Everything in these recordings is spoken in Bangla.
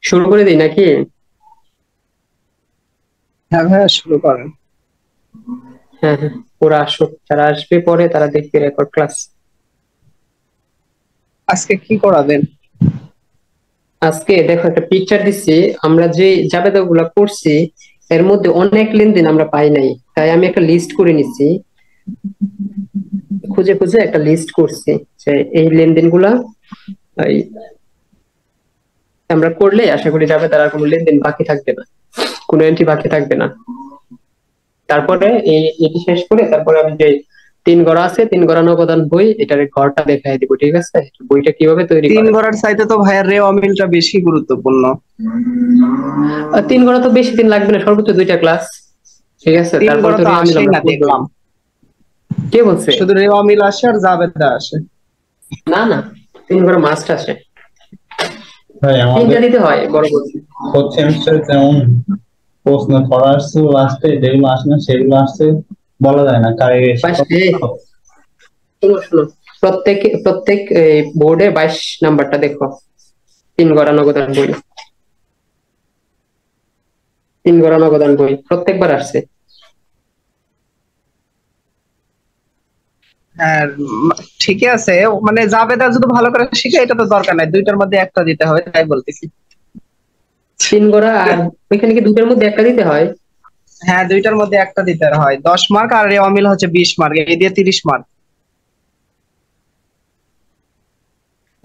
শুরু করে দিই নাকি? হ্যাঁ ভাইয়া, শুরু করেন। হ্যাঁ হ্যাঁ, ওরা আসুক, যারা আসবে পরে তারা দেখবে রেকর্ড ক্লাস। আজকে কি করাবেন? আজকে দেখো একটা পিকচার দিচ্ছি। আমরা যে জাবেদা গুলা করছি এর মধ্যে অনেক লেনদেন আমরা পাই নাই, তাই আমি একটা লিস্ট করে নিচ্ছি। খুঁজে খুঁজে একটা লিস্ট করছি যে এই লেনদেন গুলা আমরা করলে আশা করি যাবে তার আর কোনো লেনদেন বাকি থাকবে না, কোনো এন্ট্রি বাকি থাকবে না। তারপরে এটি শেষ করে তারপরে আমি যে তিন গড়া আছে, তিন গড়া নবদান বই, এটার ঘরটা দেখাই দিব, ঠিক আছে? বইটা কিভাবে তৈরি তিন করে। গড়ার চাইতে তো ভাইয়া রে অমিলটা বেশি গুরুত্বপূর্ণ। তিন গড়া তো বেশি দিন লাগবে না, সর্বোচ্চ দুইটা ক্লাস, ঠিক আছে? তিন তারপরে গড়া তো তো রেওয়ামিল আসেই আমরা না, করবোই। দেখলাম। কে বলছে? শুধু রে অমিল আসে আর জাবেদা আসে। না না, তিন গড়া মাস্ট আসে, ভাই তিনটা আমাদের দিতে হয় বড় বড়। ফোর্থ সেমিস্টারে যেমন প্রশ্ন ধরা আসছে লাস্টে, যেগুলো আসে না সেগুলো আসছে, বলা যায় না কারে এসে শোনো শোনো, প্রত্যেক প্রত্যেক বোর্ডে 22 নাম্বারটা দেখো, তিন গড়া নবদান বই, তিন গড়া নবদান বই প্রত্যেকবার আসছে। হ্যাঁ, ঠিকই আছে। মানে জাবেদা যদি ভালো করে শিখে এটা তো দরকার নাই, দুইটার মধ্যে একটা দিতে হবে, তাই বলতেছি। তিন গড়া আর ওইখানে কি দুটোর মধ্যে একটা দিতে হয়? হ্যাঁ, দুইটার মধ্যে একটা দিতে হয়। 10 মার্ক, আর রে অমিল হচ্ছে 20 মার্ক, এই দিয়ে 30 মার্ক।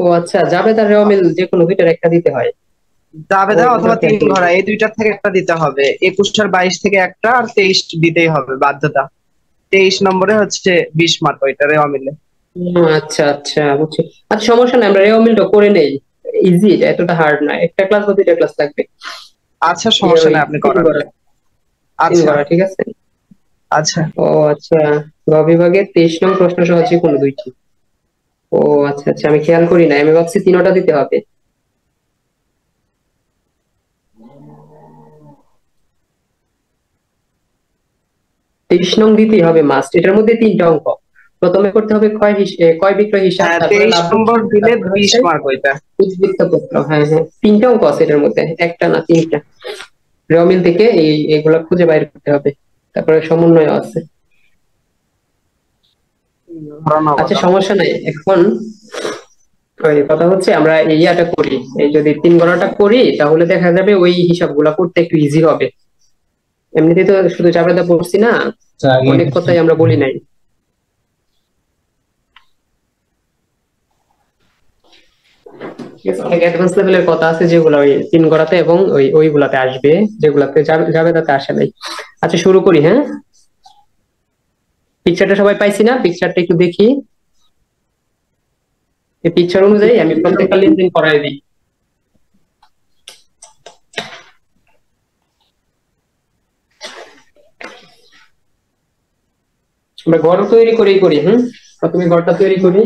ও আচ্ছা, জাবেদ আর রেওয়ামিল যে কোনো দুইটার একটা দিতে হয়। ও জাবেদা এটা তো অথবা খেয়াল তিন করি ঘোড়া, নাই। এই দুইটার থেকে একটা দিতে হবে। 21 আর 22 থেকে একটা, আর 23 দিতেই হবে বাধ্যতা। 23 নম্বরে হচ্ছে 20 মার্ক ওইটারে অমিলে। আচ্ছা আচ্ছা, বুঝছি। আচ্ছা সমস্যা নাই, আমরা রেওয়ামিলটা করে নেই। ইজি, এটা এতটা হার্ড না, একটা ক্লাস বা দুইটা ক্লাস লাগবে। আচ্ছা, সমস্যা ওই নেই, আপনি তিন করেন। গড়া, তিন আচ্ছা গড়া ঠিক আছে। আচ্ছা। ও আচ্ছা, গ বিভাগে 23 নং প্রশ্ন সহ যে কোনো দুইটি। ও আচ্ছা আচ্ছা, আমি খেয়াল করি না, আমি ভাবছি তিনোটা দিতে হবে। 23 নং দিতেই হবে মাস্ট, এটার মধ্যে তিনটা অঙ্ক। প্রথমে করতে হবে ক্রয় বিক্রয় হিসাব, হ্যাঁ, তারপরে 23 নম্বর লাভ লোকসান, দিলে তারপরে হচ্ছে 20 মার্ক ওইটা। উদ্বৃত্ত পত্র। হ্যাঁ হ্যাঁ, তিনটা অঙ্ক আছে এটার মধ্যে, একটা না তিনটা। রেওয়ামিল থেকে এগুলা খুঁজে বাইর করতে হবে, তারপরে সমন্বয় আছে। ধরানো আচ্ছা কথা। সমস্যা নাই, এখন ওই কথা হচ্ছে আমরা এই ইয়াটা করি, এই যদি তিন গণাটা করি তাহলে দেখা যাবে ওই হিসাবগুলা করতে একটু ইজি হবে। এমনিতে তো শুধু চাপড়াটা পড়ছি না, আগে অনেক কথাই আমরা বলি নাই। ঠিক আছে, অনেক অ্যাডভান্স লেভেলের কথা আছে যেগুলো ওই তিন গড়াতে এবং ওইগুলাতে আসবে, যেগুলাতে যাবে তাতে আসে নাই। আচ্ছা শুরু করি, হ্যাঁ? পিকচারটা সবাই পাইছি না? পিকচারটা একটু দেখি। এই পিকচার অনুযায়ী আমি প্রত্যেকটা লেনদেন করাই দিই। আমরা ঘর তৈরি করি, হুম। প্রথমে ঘরটা তৈরি করি।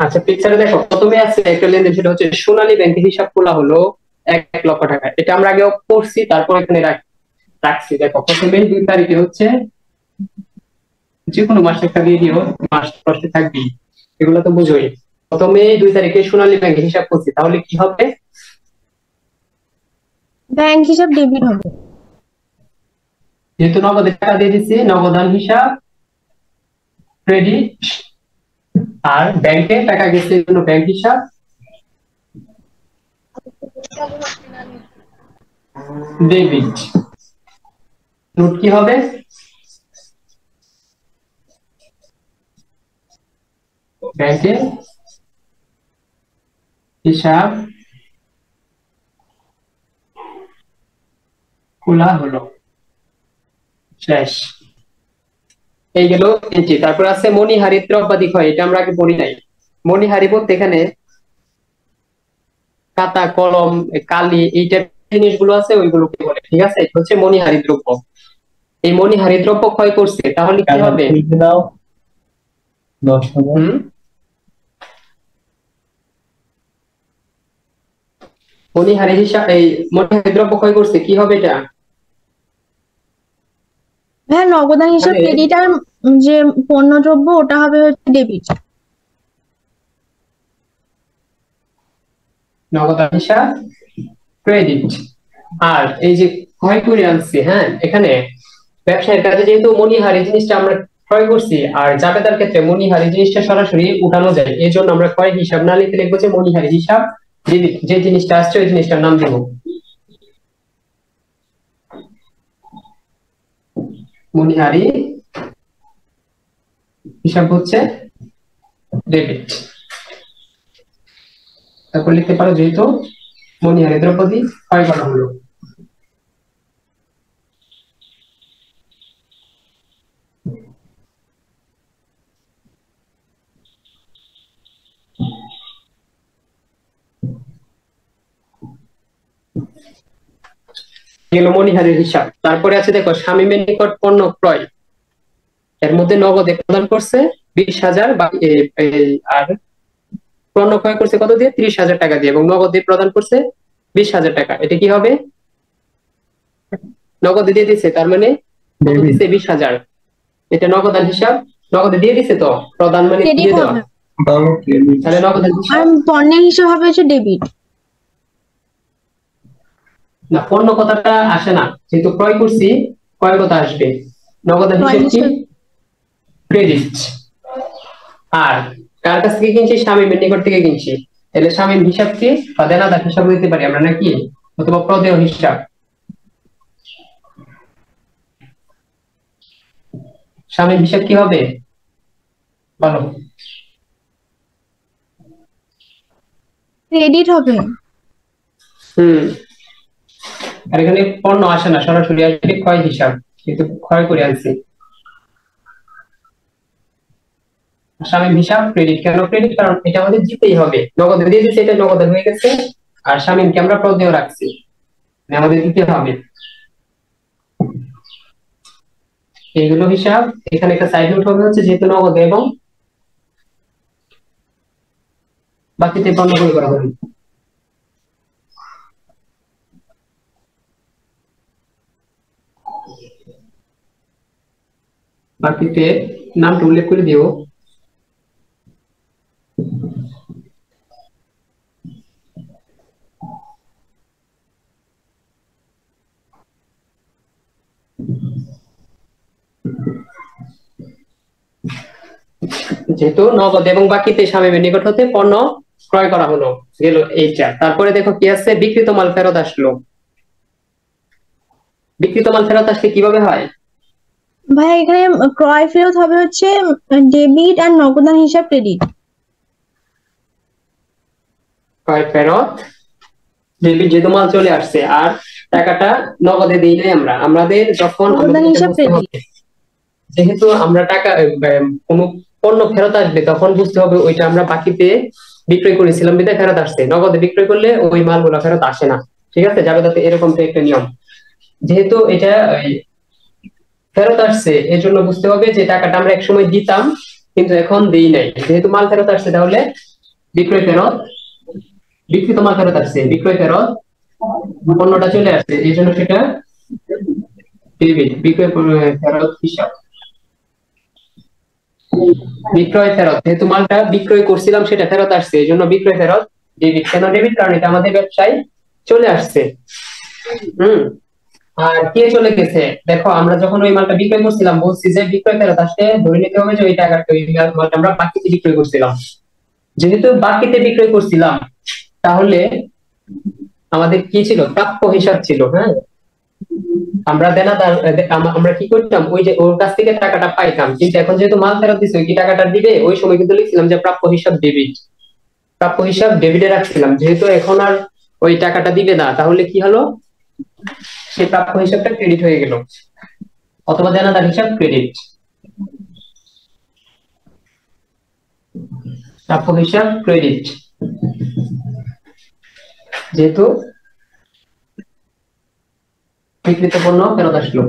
আচ্ছা পিকচারে দেখো, প্রথমে আছে একটা লেনদেন, সেটা হচ্ছে সোনালী ব্যাংকে হিসাব খোলা হলো 1 লক্ষ টাকা। এটা আমরা আগেও পড়ছি, তারপর এখানে রাখছি। দেখো প্রথমে 2 তারিখে হচ্ছে, যে কোনো মাসে একটা দিয়ে দিও, মাস প্রশ্নে থাকবেই, এগুলো তো বুঝোই। প্রথমে 2 তারিখে সোনালী ব্যাংকে হিসাব করছি, তাহলে কি হবে? ব্যাংক হিসাব ডেবিট হবে। যেহেতু নগদে টাকা দিয়ে দিচ্ছি, নগদান হিসাব ক্রেডিট, আর ব্যাংকে টাকা গেছে জন্য ব্যাংক হিসাব ডেবিট। রুট কি হবে? ব্যাংকে হিসাব খোলা হলো, শেষ। এই গেল এন্ট্রি। তারপর আছে মণিহারি দ্রব্যাদি ক্ষয়, এটা আমরা আগে পড়ি নাই। মণিহারি বলতে এখানে খাতা কলম কালি এই টাইপের জিনিসগুলো আছে ওইগুলোকে বলে, ঠিক আছে? এটা হচ্ছে মণিহারি দ্রব্য। এই মণিহারি দ্রব্য ক্ষয় করছে তাহলে কি হবে? দাও 10,000। মণিহারি হিসাব, এই মণিহারি দ্রব্য ক্ষয় করছে কি হবে এটা? হ্যাঁ, নগদান হিসাব মানে ক্রেডিট আর যে পণ্যদ্রব্য ওটা হবে হচ্ছে ডেবিট। নগদান হিসাব ক্রেডিট। আর এই যে ক্ষয় করে আনছি, হ্যাঁ, এখানে ব্যবসায়ের কাজে যেহেতু মণিহারি জিনিসটা আমরা ক্রয় করছি, আর জাবেদার ক্ষেত্রে মণিহারি জিনিসটা সরাসরি উঠানো যায়, এই জন্য আমরা ক্রয় হিসাব না লিখে লিখবো যে মণিহারি হিসাব ডেবিট। যে জিনিসটা আসছে ওই জিনিসটার নাম দেবো মণিহারি হিসাব হচ্ছে ডেবিট। তারপর লিখতে পারো যেহেতু মণিহারি দ্রব্যাদি ক্ষয় করা হলো। গেল মণিহারির হিসাব। তারপরে আছে দেখো শামীমের নিকট পণ্য ক্রয়, এর মধ্যে নগদে প্রদান করছে 20,000 আর পণ্য ক্রয় করছে কত দিয়ে? 30,000 টাকা দিয়ে, এবং নগদে প্রদান করছে 20,000 টাকা। এটা কি হবে? নগদে দিয়ে দিছে, তার মানে কত দিছে? 20,000। এটা নগদান হিসাব, নগদে দিয়ে দিছে তো, প্রদান মানে ক্রেডিট দিয়ে দেওয়া, হবে। তাহলে নগদান আর হিসাব পণ্যের হিসাব হবে হচ্ছে ডেবিট। না, পণ্য কথাটা আসে না, যেহেতু ক্রয় করছি ক্রয় কথা আসবে। নগদান ক্রয় হিসাব কি? হিসাব ক্রেডিট। আর কার কাছ থেকে কিনছি? শামীমের নিকট থেকে কিনছি, তাহলে শামীম হিসাব কি? বা দেনাদার হিসাব দিতে পারি আমরা নাকি, অথবা প্রদেয় হিসাব। শামীম হিসাব কি হবে বলো? ক্রেডিট হবে। আর এখানে পণ্য আসে না, সরাসরি আসবে ক্ষয় হিসাব, কিন্তু ক্ষয় করে আনছি। শামীম হিসাব ক্রেডিট। কেন ক্রেডিট? কারণ এটা আমাদের দিতেই হবে, নগদে দিয়ে দিচ্ছে, এটা নগদে হয়ে গেছে। আর শামীমকে আমরা প্রদেয় রাখছি, মানে আমাদের দিতে হবে। এইগুলো হিসাব। এখানে একটা সাইড নোট হবে হচ্ছে যেহেতু নগদে এবং বাকিতে পণ্য ক্রয় করা হবে। বাকিতে নামটা উল্লেখ করে দিও। যেহেতু নগদ এবং বাকিতে শামীমের নিকট হতে পণ্য ক্রয় করা হলো, গেল এইটা। তারপরে দেখো কি আছে? বিক্রিত মাল ফেরত আসলো। বিক্রিত মাল ফেরত আসলে কিভাবে হয়? ভাই এখানে ক্রয় ফেরত হবে হচ্ছে ডেবিট আর নগদান হিসাব ক্রেডিট। ক্রয় ফেরত ডেবিট, যেহেতু মাল চলে আসছে আর টাকাটা নগদে দিই নাই আমরা, আমাদের যখন নগদান হিসাব ক্রেডিট। যেহেতু আমরা টাকা কোনো পণ্য ফেরত আসবে তখন বুঝতে হবে ওইটা আমরা বাকিতে বিক্রয় করেছিলাম বিধায় ফেরত আসছে। নগদে বিক্রয় করলে ওই মালগুলো ফেরত আসে না, ঠিক আছে? জাবেদাতে এরকম তো একটা নিয়ম। যেহেতু এটা ফেরত আসছে এজন্য বুঝতে হবে যে টাকাটা আমরা একসময় দিতাম কিন্তু এখন দেই নাই। যেহেতু মাল ফেরত আসছে তাহলে বিক্রয় ফেরত, বিক্রিত মাল ফেরত আসছে, বিক্রয় ফেরত, পণ্যটা চলে আসছে, এই জন্য সেটা ডেবিট। বিক্রয় ফেরত হিসাব। বিক্রয় ফেরত, যেহেতু মালটা বিক্রয় করছিলাম সেটা ফেরত আসছে, এই জন্য বিক্রয় ফেরত ডেবিট। কেন ডেবিট? কারণ এটা আমাদের ব্যবসায় চলে আসছে। আর কে চলে গেছে? দেখো আমরা যখন ওই মালটা বিক্রয় করছিলাম বলছি যে বিক্রয় ফেরত আসলে ধরে নিতে হবে যে ওই টাকাটা, ওই মালটা আমরা বাকিতে বিক্রয় করছিলাম। যেহেতু বাকিতে বিক্রয় করছিলাম তাহলে আমাদের কি ছিল? প্রাপ্য হিসাব ছিল, হ্যাঁ। আমরা দেনাদার আমরা কি করতাম, ওই যে ওর কাছ থেকে টাকাটা পাইতাম, কিন্তু এখন যেহেতু মাল ফেরত দিচ্ছে ওই কি টাকাটা দিবে, ওই সময় কিন্তু লিখছিলাম যে প্রাপ্য হিসাব ডেবিট, প্রাপ্য হিসাব ডেবিটে রাখছিলাম। যেহেতু এখন আর ওই টাকাটা দিবে না, তাহলে কি হলো, সেই প্রাপ্য হিসাবটা ক্রেডিট হয়ে গেল, অথবা দেনাদার হিসাব ক্রেডিট, প্রাপ্য হিসাব ক্রেডিট, যেহেতু বিক্রিত পণ্য ফেরত আসলো।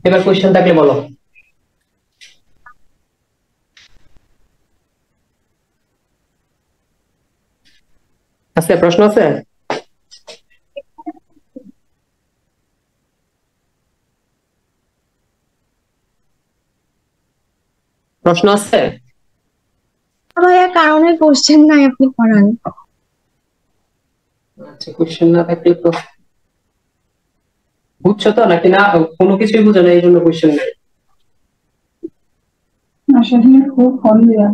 এবার কোশ্চেন থাকলে বলো। আছে প্রশ্ন আছে? প্রশ্ন আছে? ভাইয়া কারণে কোশ্চেন নাই, আপনি করান। আচ্ছা, কোশ্চেন না থাকলে তো বুঝছো তো নাকি না, কোনো কিছুই বুঝো না এই জন্য কোশ্চেন নাই? আসলে খুব ফোন দিয়া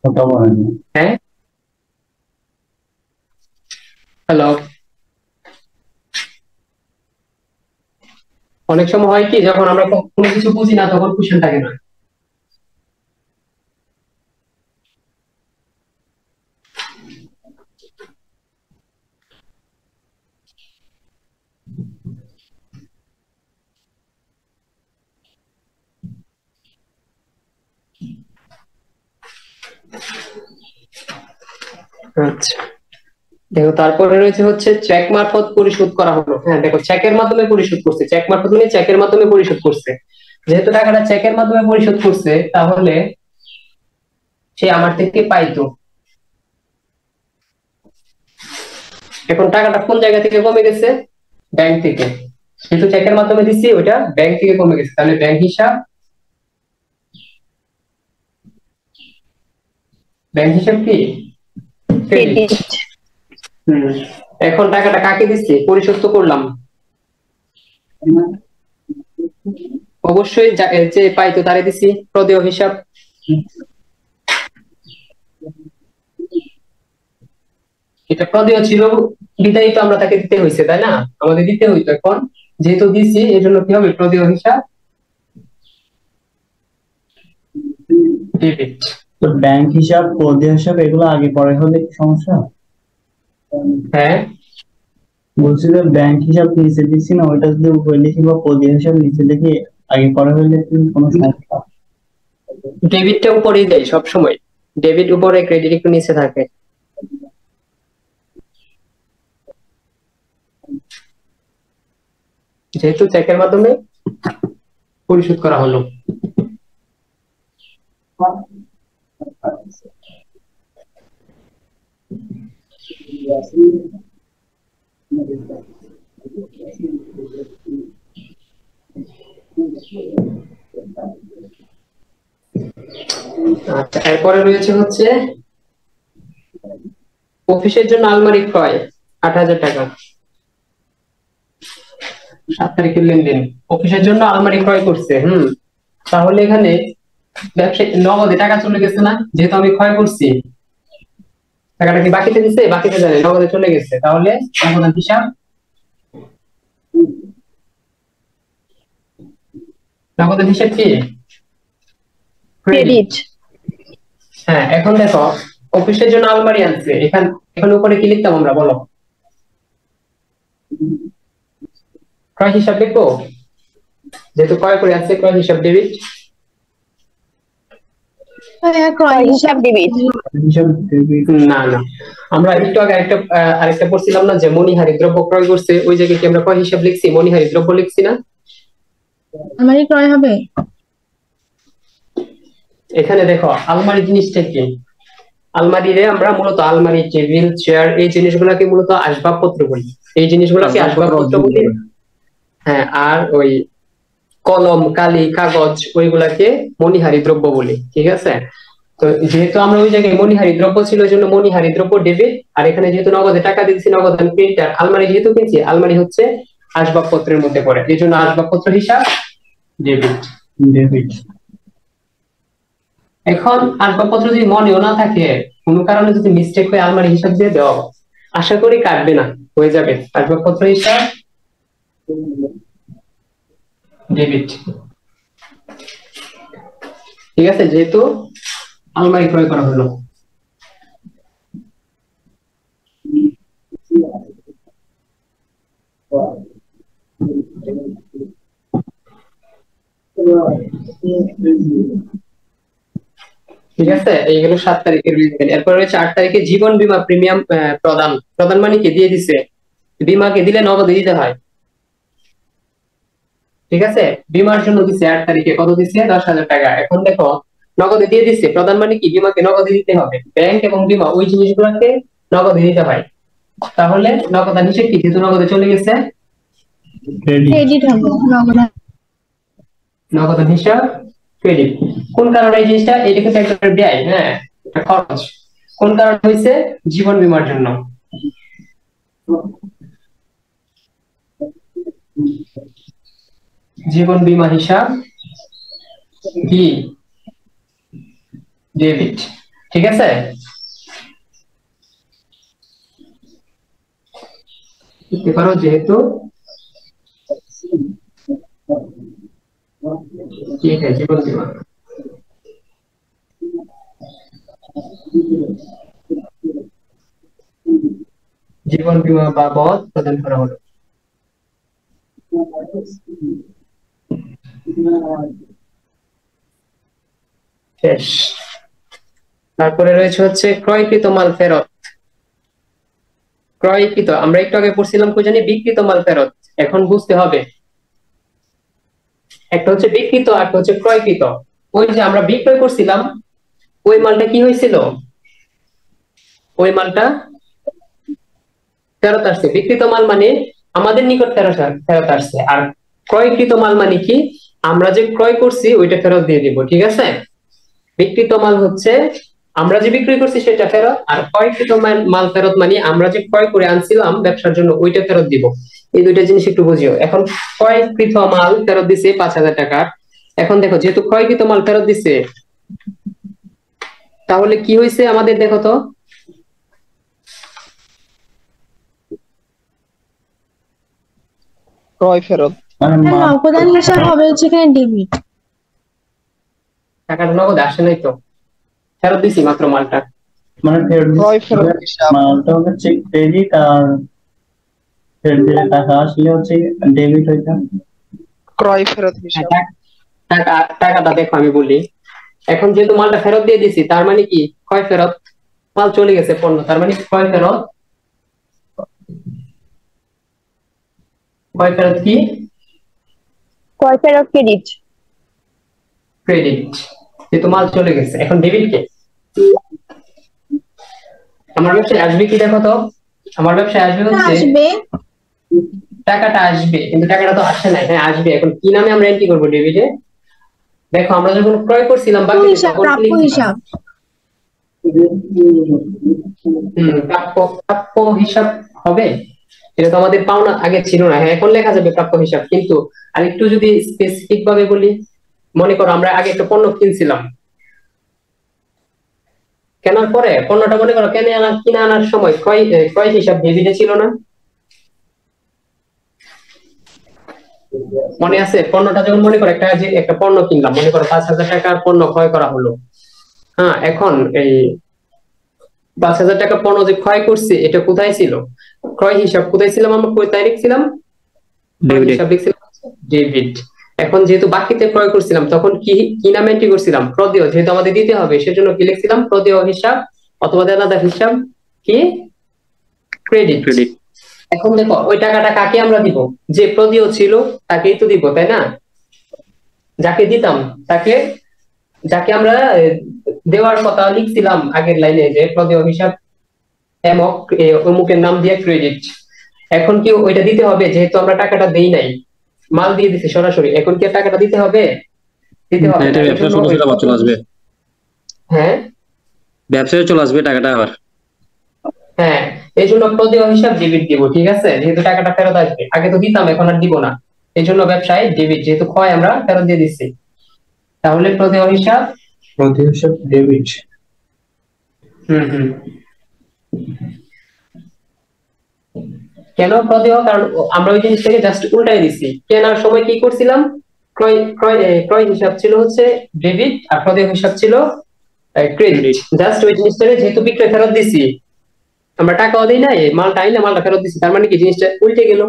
কথা বলেন না। হ্যাঁ, হ্যালো। অনেক সময় হয় কি, যখন আমরা কোনো কিছু বুঝি না তখন কোশ্চেন থাকে না। আচ্ছা দেখো, তারপরে রয়েছে হচ্ছে চেক মারফত পরিশোধ করা হলো। হ্যাঁ দেখো, চেকের মাধ্যমে পরিশোধ করছে, চেক মারফত মানে চেকের মাধ্যমে পরিশোধ করছে। যেহেতু টাকাটা চেকের মাধ্যমে পরিশোধ করছে, তাহলে সে আমার থেকে পাইতো। এখন টাকাটা কোন জায়গা থেকে কমে গেছে? ব্যাংক থেকে। যেহেতু চেকের মাধ্যমে দিচ্ছি, ওইটা ব্যাংক থেকে কমে গেছে, তাহলে ব্যাংক হিসাব, ব্যাংক হিসাব কি ক্রেডিট। এখন টাকাটা কাকে দিচ্ছি, পরিশোধ তো করলাম, অবশ্যই যে পাইতো তারে দিছি, প্রদেয় হিসাব। এটা প্রদেয় ছিল বিদায়ী, তো আমরা তাকে দিতে হয়েছে, তাই না? আমাদের দিতে হইতো, এখন যেহেতু দিছি এই জন্য কি হবে, প্রদেয় হিসাব ডেবিট। তো ব্যাংক হিসাব, প্রদেয় হিসাব এগুলো আগে পরে হলে কি সমস্যা? হ্যাঁ, বলছি যে ব্যাংক হিসাব নিচে দিচ্ছি না, ওইটা যদি উপরে লিখি বা প্রদেয় হিসাব নিচে লিখি আগে পরে হলে কি কোনো সমস্যা? ডেবিটটা উপরেই দেয় সব সময়, ডেবিট উপরে ক্রেডিট একটু নিচে থাকে। যেহেতু চেকের মাধ্যমে পরিশোধ করা হলো। আচ্ছা, এরপরে রয়েছে হচ্ছে অফিসের জন্য আলমারি ক্রয় ৮,০০০ টাকা, ৭ তারিখের লেনদেন। অফিসের জন্য আলমারি ক্রয় করছে, তাহলে এখানে ব্যবসায়ী নগদে টাকা চলে গেছে না, যেহেতু আমি ক্রয় করছি। টাকাটা কি বাকিতে দিচ্ছে? বাকিতে জানে, নগদে চলে গেছে, তাহলে নগদান হিসাব নগদান হিসাব কি ক্রেডিট। হ্যাঁ, এখন দেখো অফিসের জন্য আলমারি আনছে, এখানে উপরে কি লিখতাম আমরা, বলো? ক্রয় হিসাব লিখবো, যেহেতু ক্রয় করে আছে, ক্রয় হিসাব ডেবিট। ক্রয় হিসাব ডেবিট। না না, আমরা একটু আগে আরেকটা পড়ছিলাম না, যে মণিহারি দ্রব্য ক্রয় করছে, ওই জায়গায় কি আমরা ক্রয় হিসাব লিখছি, মণিহারি দ্রব্য লিখছি না? আলমারি ক্রয় হবে। এখানে দেখো আলমারি জিনিসটা কি, আলমারিরে আমরা মূলত আলমারি, টেবিল, চেয়ার, এই জিনিসগুলোকে মূলত আসবাবপত্র বলি, এই জিনিসগুলোকে আসবাবপত্র বলি। হ্যাঁ, আর ওই কলম, কালি, কাগজ, ওইগুলাকে মণিহারি দ্রব্য বলি, ঠিক আছে? তো যেহেতু আমরা ওই জায়গায় মণিহারি দ্রব্য ছিল, ওই জন্য মণিহারি দ্রব্য ডেবিট। আর এখানে যেহেতু নগদে টাকা দিচ্ছি, নগদান প্রিন্টার। আলমারি যেহেতু কিনছি, আলমারি হচ্ছে আসবাবপত্রের মধ্যে পড়ে, এই জন্য আসবাবপত্র হিসাব ডেবিট। ডেবিট। এখন আসবাবপত্র যদি মনেও না থাকে, কোনো কারণে যদি মিস্টেক হয়ে আলমারি হিসাব দিয়ে দেওয়া, আশা করি কাটবে না, হয়ে যাবে আসবাবপত্র হিসাব ডেবিট। ঠিক আছে, যেহেতু আলমারি ক্রয় করা হলো। ঠিক আছে, এইগুলো 7 তারিখের লেনদেন। এরপর রয়েছে 8 তারিখে জীবন বীমা প্রিমিয়াম প্রদান। প্রদান মানে কি, দিয়ে দিছে, বীমাকে দিলে নগদে দিতে হয়। ঠিক আছে, বীমার জন্য দিছে 8 তারিখে, কত দিছে, 10,000 টাকা। এখন দেখো নগদে দিয়ে দিচ্ছে, প্রদান মানে কি, বীমাকে নগদে দিতে হবে। ব্যাংক এবং বীমা ওই জিনিসগুলোকে নগদে দিতে হয়। তাহলে নগদান হিসেব কি, যেহেতু নগদে চলে গেছে, ক্রেডিট। ক্রেডিট হবে নগদান। নগদান হিসাব ক্রেডিট। কোন কারণে এই জিনিসটা, এটা কিন্তু একটা ব্যয়, হ্যাঁ একটা খরচ। কোন কারণে হয়েছে, জীবন বীমার জন্য। জীবন বীমা হিসাব কি, ডেবিট। ঠিক আছে, লিখতে পারো যেহেতু ঠিক আছে, জীবন বীমা। জীবন বীমা বাবদ প্রদান করা হলো। শেষ। তারপরে রয়েছে হচ্ছে ক্রয়কৃত মাল ফেরত। ক্রয়কৃত আমরা একটু আগে পড়ছিলাম, কই জানি, বিক্রিত মাল ফেরত। এখন বুঝতে হবে, একটা হচ্ছে বিক্রিত আর একটা হচ্ছে ক্রয়কৃত। ওই যে আমরা বিক্রয় করছিলাম, ওই মালটা কি হয়েছিল, ওই মালটা ফেরত আসছে। বিক্রিত মাল মানে আমাদের নিকট ফেরত আসছে, আর ক্রয়কৃত মাল মানে কি, আমরা যে ক্রয় করছি ওইটা ফেরত দিয়ে দিব। ঠিক আছে, বিক্রিত মাল হচ্ছে আমরা যে বিক্রি করছি সেটা ফেরত, আর ক্রয়কৃত মাল ফেরত মানে আমরা যে ক্রয় করে আনছিলাম ব্যবসার জন্য ওইটা ফেরত দিব। এই দুইটা জিনিস একটু বুঝিও। এখন ক্রয়কৃত মাল ফেরত দিছে 5,000 টাকা। এখন দেখো, যেহেতু ক্রয়কৃত মাল ফেরত দিছে, তাহলে কি হয়েছে আমাদের, দেখো তো, ক্রয় ফেরত। মানে নগদান হিসাব হবে হচ্ছে এখানে ডেবিট। টাকাটা নগদ আসে নাই তো, ফেরত দিছি মাত্র মালটা। মানে ক্রয় ফেরত হিসাব। মালটা হচ্ছে ক্রেডিট, আর ফেরত দিলে টাকা আসলে হচ্ছে ডেবিট হইতাম। ক্রয় ফেরত হিসাব। টাকাটা দেখো আমি বলি, এখন যেহেতু মালটা ফেরত দিয়ে দিছি, তার মানে কি, ক্রয় ফেরত, মাল চলে গেছে পণ্য, তার মানে ক্রয় ফেরত। ক্রয় ফেরত কি, ক্রয় ফেরত ক্রেডিট। ক্রেডিট। যেহেতু মাল চলে গেছে, এখন ডেবিট কে, আমার ব্যবসায় আসবে কি, দেখো তো, আমার ব্যবসায় আসবে হচ্ছে, আসবে টাকাটা আসবে, কিন্তু টাকাটা তো আসে নাই। হ্যাঁ আসবে, এখন কি নামে আমরা এন্ট্রি করবো ডেবিটে, দেখো আমরা যখন ক্রয় করছিলাম বাকি হিসাব, তখন কি প্রাপ্য লিখছিলাম? হিসাব। প্রাপ্য হিসাব হবে। এটা তো আমাদের পাওনা আগে ছিল না, হ্যাঁ এখন লেখা যাবে প্রাপ্য হিসাব। কিন্তু আরেকটু যদি স্পেসিফিক ভাবে বলি, মনে করো আমরা আগে একটা পণ্য কিনছিলাম, কেনার পরে পণ্যটা মনে করো কিনে আনার সময় ক্রয় হিসাব ডেবিটে ছিল না, মনে আছে? পণ্যটা যখন মনে করো একটা পণ্য কিনলাম, মনে করো 5,000 টাকার পণ্য ক্রয় করা হলো। হ্যাঁ, এখন এই 5,000 টাকা পণ্য যে ক্রয় করছে, এটা কোথায় ছিল, ক্রয় হিসাব কোথায় ছিলাম, আমরা কোথায় লিখছিলাম, হিসাব লিখছিলাম ডেবিট। এখন যেহেতু বাকিতে ক্রয় করছিলাম, তখন কি কি নামে এন্ট্রি করছিলাম, প্রদেয়, যেহেতু আমাদের দিতে হবে সেজন্য কি লিখছিলাম, প্রদেয় হিসাব অথবা দেনাদার হিসাব কি, ক্রেডিট। এখন দেখো, ওই টাকাটা কাকে আমরা দিব, যে প্রদেয় ছিল তাকেই তো দিব, তাই না? যাকে দিতাম তাকে, যাকে আমরা দেওয়ার কথা লিখছিলাম আগের লাইনে, যে প্রদেয় হিসাব এমক অমুকের নাম দিয়ে ক্রেডিট। এখন কি ওইটা দিতে হবে, যেহেতু আমরা টাকাটা দেই নাই, মাল দিয়ে দিছি সরাসরি, এখন কি টাকাটা দিতে হবে? দিতে হবে না, এই জন্য চলে আসবে, হ্যাঁ ব্যবসায় চলে আসবে টাকাটা আবার। হ্যাঁ, এই জন্য প্রদেয় হিসাব ডেবিট দিব। ঠিক আছে, যেহেতু টাকাটা ফেরত আসবে, আগে তো দিতাম এখন আর দিব না, এই জন্য ব্যবসায় ডেবিট, যেহেতু ক্ষয় আমরা ফেরত দিয়ে দিচ্ছি। তাহলে প্রদেয় হিসাব প্রদেয় হিসাব ডেবিট। হুম। কেন প্রদেয়? কারণ আমরা ওই জিনিসটাকে জাস্ট উল্টাই দিছি। কেনার সময় কি করছিলাম, ক্রয় ক্রয় ক্রয় হিসাব ছিল হচ্ছে ডেবিট আর প্রদেয় হিসাব ছিল ক্রেডিট। জাস্ট ওই জিনিসটাকে যেহেতু বিক্রয় ফেরত দিছি, আমরা টাকাও দিই নাই, মালটা আইনা মালটা ফেরত দিছি, তার মানে কি জিনিসটা উল্টে গেল,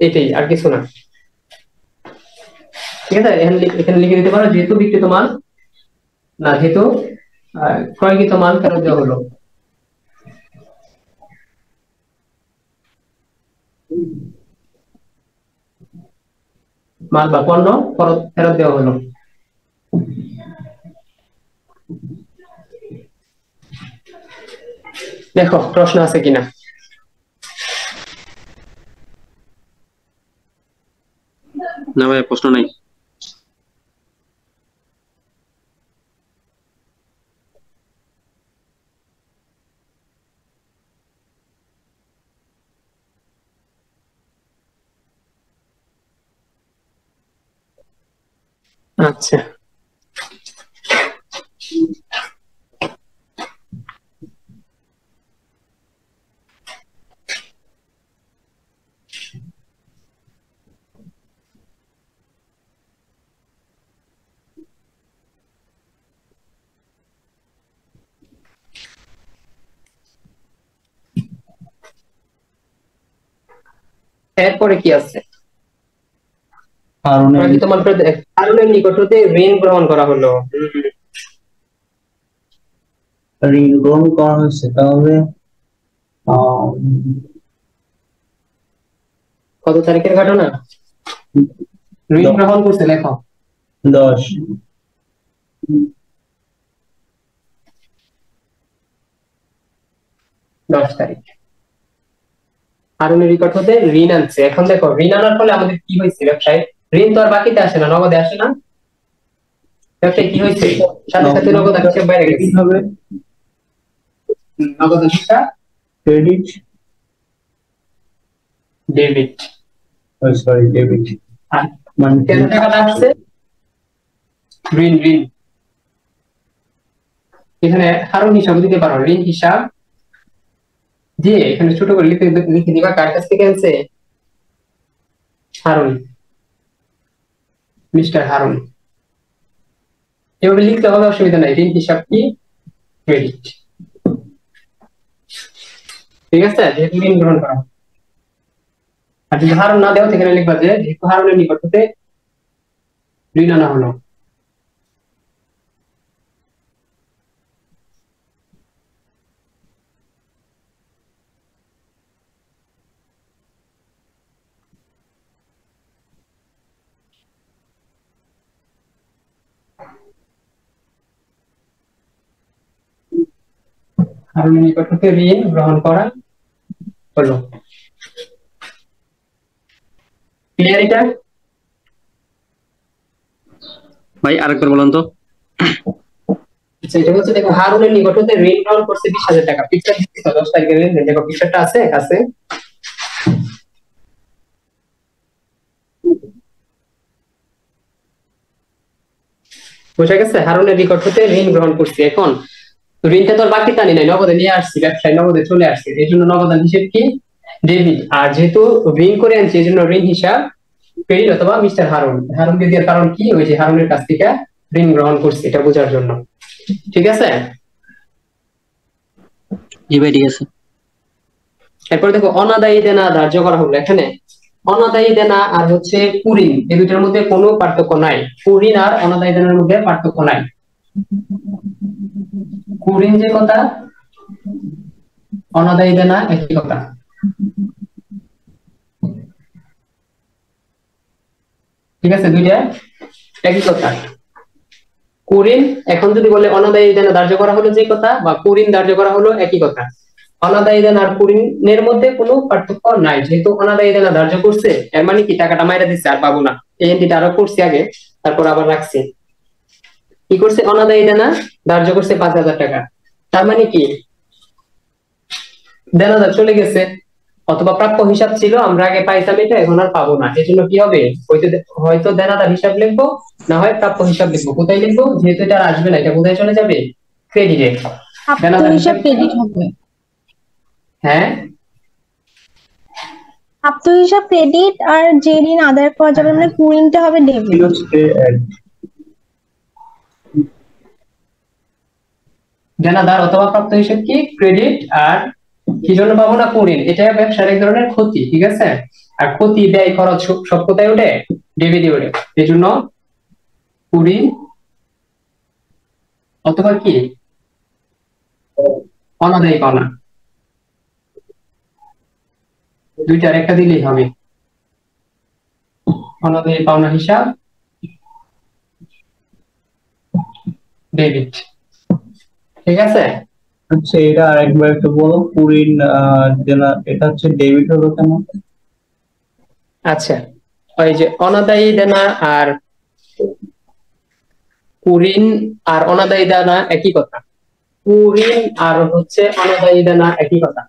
এটাই আর কিছু না। ঠিক আছে, এখানে লিখে দিতে পারো যেহেতু বিক্রিত মাল না, যেহেতু ক্রয়কৃত মাল ফেরত দেওয়া হলো। মাল বা পণ্য ফেরত দেওয়া হলো। দেখো প্রশ্ন আছে কিনা। না ভাই, প্রশ্ন নাই। আচ্ছা, এরপরে কি আছে? কারণের নিকট হতে ঋণ গ্রহণ করা হলো। ঋণ গ্রহণ করা হয়েছে, তাহলে কত তারিখের ঘটনা? ঋণ গ্রহণ করছে, লেখো 10। 10 তারিখ। কারণের নিকট হতে ঋণ আনছে। এখন দেখো ঋণ আনার ফলে আমাদের কি হয়েছে? ব্যবসায় ঋণ তো আর বাকিতে আসে না, নগদে আসে না। ব্যবসায় কি হয়েছে? সাথে সাথে নগদ হিসাব বাইরে গেছে। হবে নগদ হিসাব ক্রেডিট, ডেবিট। Sorry debit. মানে কেন টাকাটা আসছে? ঋণ। এখানে কারণ হিসাব দিতে পারো, ঋণ হিসাব দিয়ে এখানে ছোট করে লিখে দিবা কার কাছ থেকে আনছে? হারুন, মিস্টার হারুন। এভাবে লিখতে হবে, অসুবিধা নাই। ঋণ হিসাব কি? ক্রেডিট। ঠিক আছে, যেহেতু ঋণ গ্রহণ করা। আর যদি হারুন না দেও, সেখানে লিখবা যে যেহেতু হারুনের নিকট হতে ঋণ আনা হলো। হারুনের নিকট হতে ঋণ গ্রহণ করা হলো। ক্লিয়ার এটা? ভাই আরেকবার বলেন তো। আচ্ছা, এটা হচ্ছে দেখো হারুনের নিকট হতে ঋণ গ্রহণ করছে 20,000 টাকা। পিকচার দিচ্ছি তো 10 তারিখের ঋণ। দেখো পিকচারটা আছে কাছে। বুঝা গেছে? হারুনের নিকট হতে ঋণ গ্রহণ করছি। এখন ঋণটা তো আর বাকি টানি নাই, নগদে নিয়ে আসছি, ব্যবসায় নগদে চলে আসছে, এই জন্য নগদান হিসেব কি? ডেবিট। আর যেহেতু ঋণ করে আনছি, এই জন্য ঋণ হিসাব ক্রেডিট অথবা মিস্টার হারুন। হারুন দিয়ে দেওয়ার কারণ কি? ওই যে হারুনের কাছ থেকে ঋণ গ্রহণ করছি, এটা বোঝার জন্য। ঠিক আছে? জি ভাই, ঠিক আছে। এরপর দেখো অনাদায়ী দেনা ধার্য করা হলো। এখানে অনাদায়ী দেনা আর হচ্ছে কুঋণ, এই দুটোর মধ্যে কোনো পার্থক্য নাই। কুঋণ আর অনাদায়ী দেনার মধ্যে পার্থক্য নাই। কুঋণ যে কথা, অনাদায়ী দেনা একই কথা। ঠিক আছে, দুইটা একই কথা। কুঋণ এখন যদি বলে অনাদায়ী দেনা ধার্য করা হলো যে কথা, বা কুঋণ ধার্য করা হলো একই কথা। অনাদায়ী দেনা আর কুঋণের মধ্যে কোনো পার্থক্য নাই। যেহেতু অনাদায়ী দেনা ধার্য করছে, এর মানে কি টাকাটা মাইরা দিচ্ছে, আর পাবো না। এই এন্ট্রিটা আরো করছি আগে, তারপর আবার রাখছি। কি করছে? অনাদায়ী দেনা ধার্য করছে 5,000 টাকা। তার মানে কি দেনাদার চলে গেছে, অথবা প্রাপ্য হিসাব ছিল, আমরা আগে পাইতাম এটা, এখন আর পাবো না, এজন্য কি হবে, হয়তো দেনাদার হিসাব লিখবো, না হয় প্রাপ্য হিসাব লিখবো। কোথায় লিখবো, যেহেতু এটা আর আসবে না, এটা কোথায় চলে যাবে, ক্রেডিটে। প্রাপ্ত দেনাদার হিসাব হিসাব ক্রেডিট হবে। হ্যাঁ, প্রাপ্ত হিসাব ক্রেডিট, আর যে ঋণ আদায় করা যাবে মানে কুড়িটা হবে ডেবিট। দেনাদার অথবা প্রাপ্ত হিসাব কি ক্রেডিট, আর কি জন্য পাবো না, কুড়িন। এটা ব্যবসার এক ধরনের ক্ষতি, ঠিক আছে। আর ক্ষতি, ব্যয়, খরচ সব কোথায় ওঠে, ডেবিটে ওঠে। এই জন্য কুড়ি অথবা কি অনাদায়ী পাওনা, দুইটার একটা দিলেই হবে। অনাদায়ী পাওনা হিসাব ডেবিট, ঠিক আছে। আচ্ছা, এটা আরেকবার একটু বলো, কুড়িন এটা হচ্ছে ডেবিট হলো কেন? আচ্ছা, ওই যে অনাদায়ী দেনা আর কুড়িন আর অনাদায়ী দেনা একই কথা। কুড়িন আর হচ্ছে অনাদায়ী দেনা একই কথা।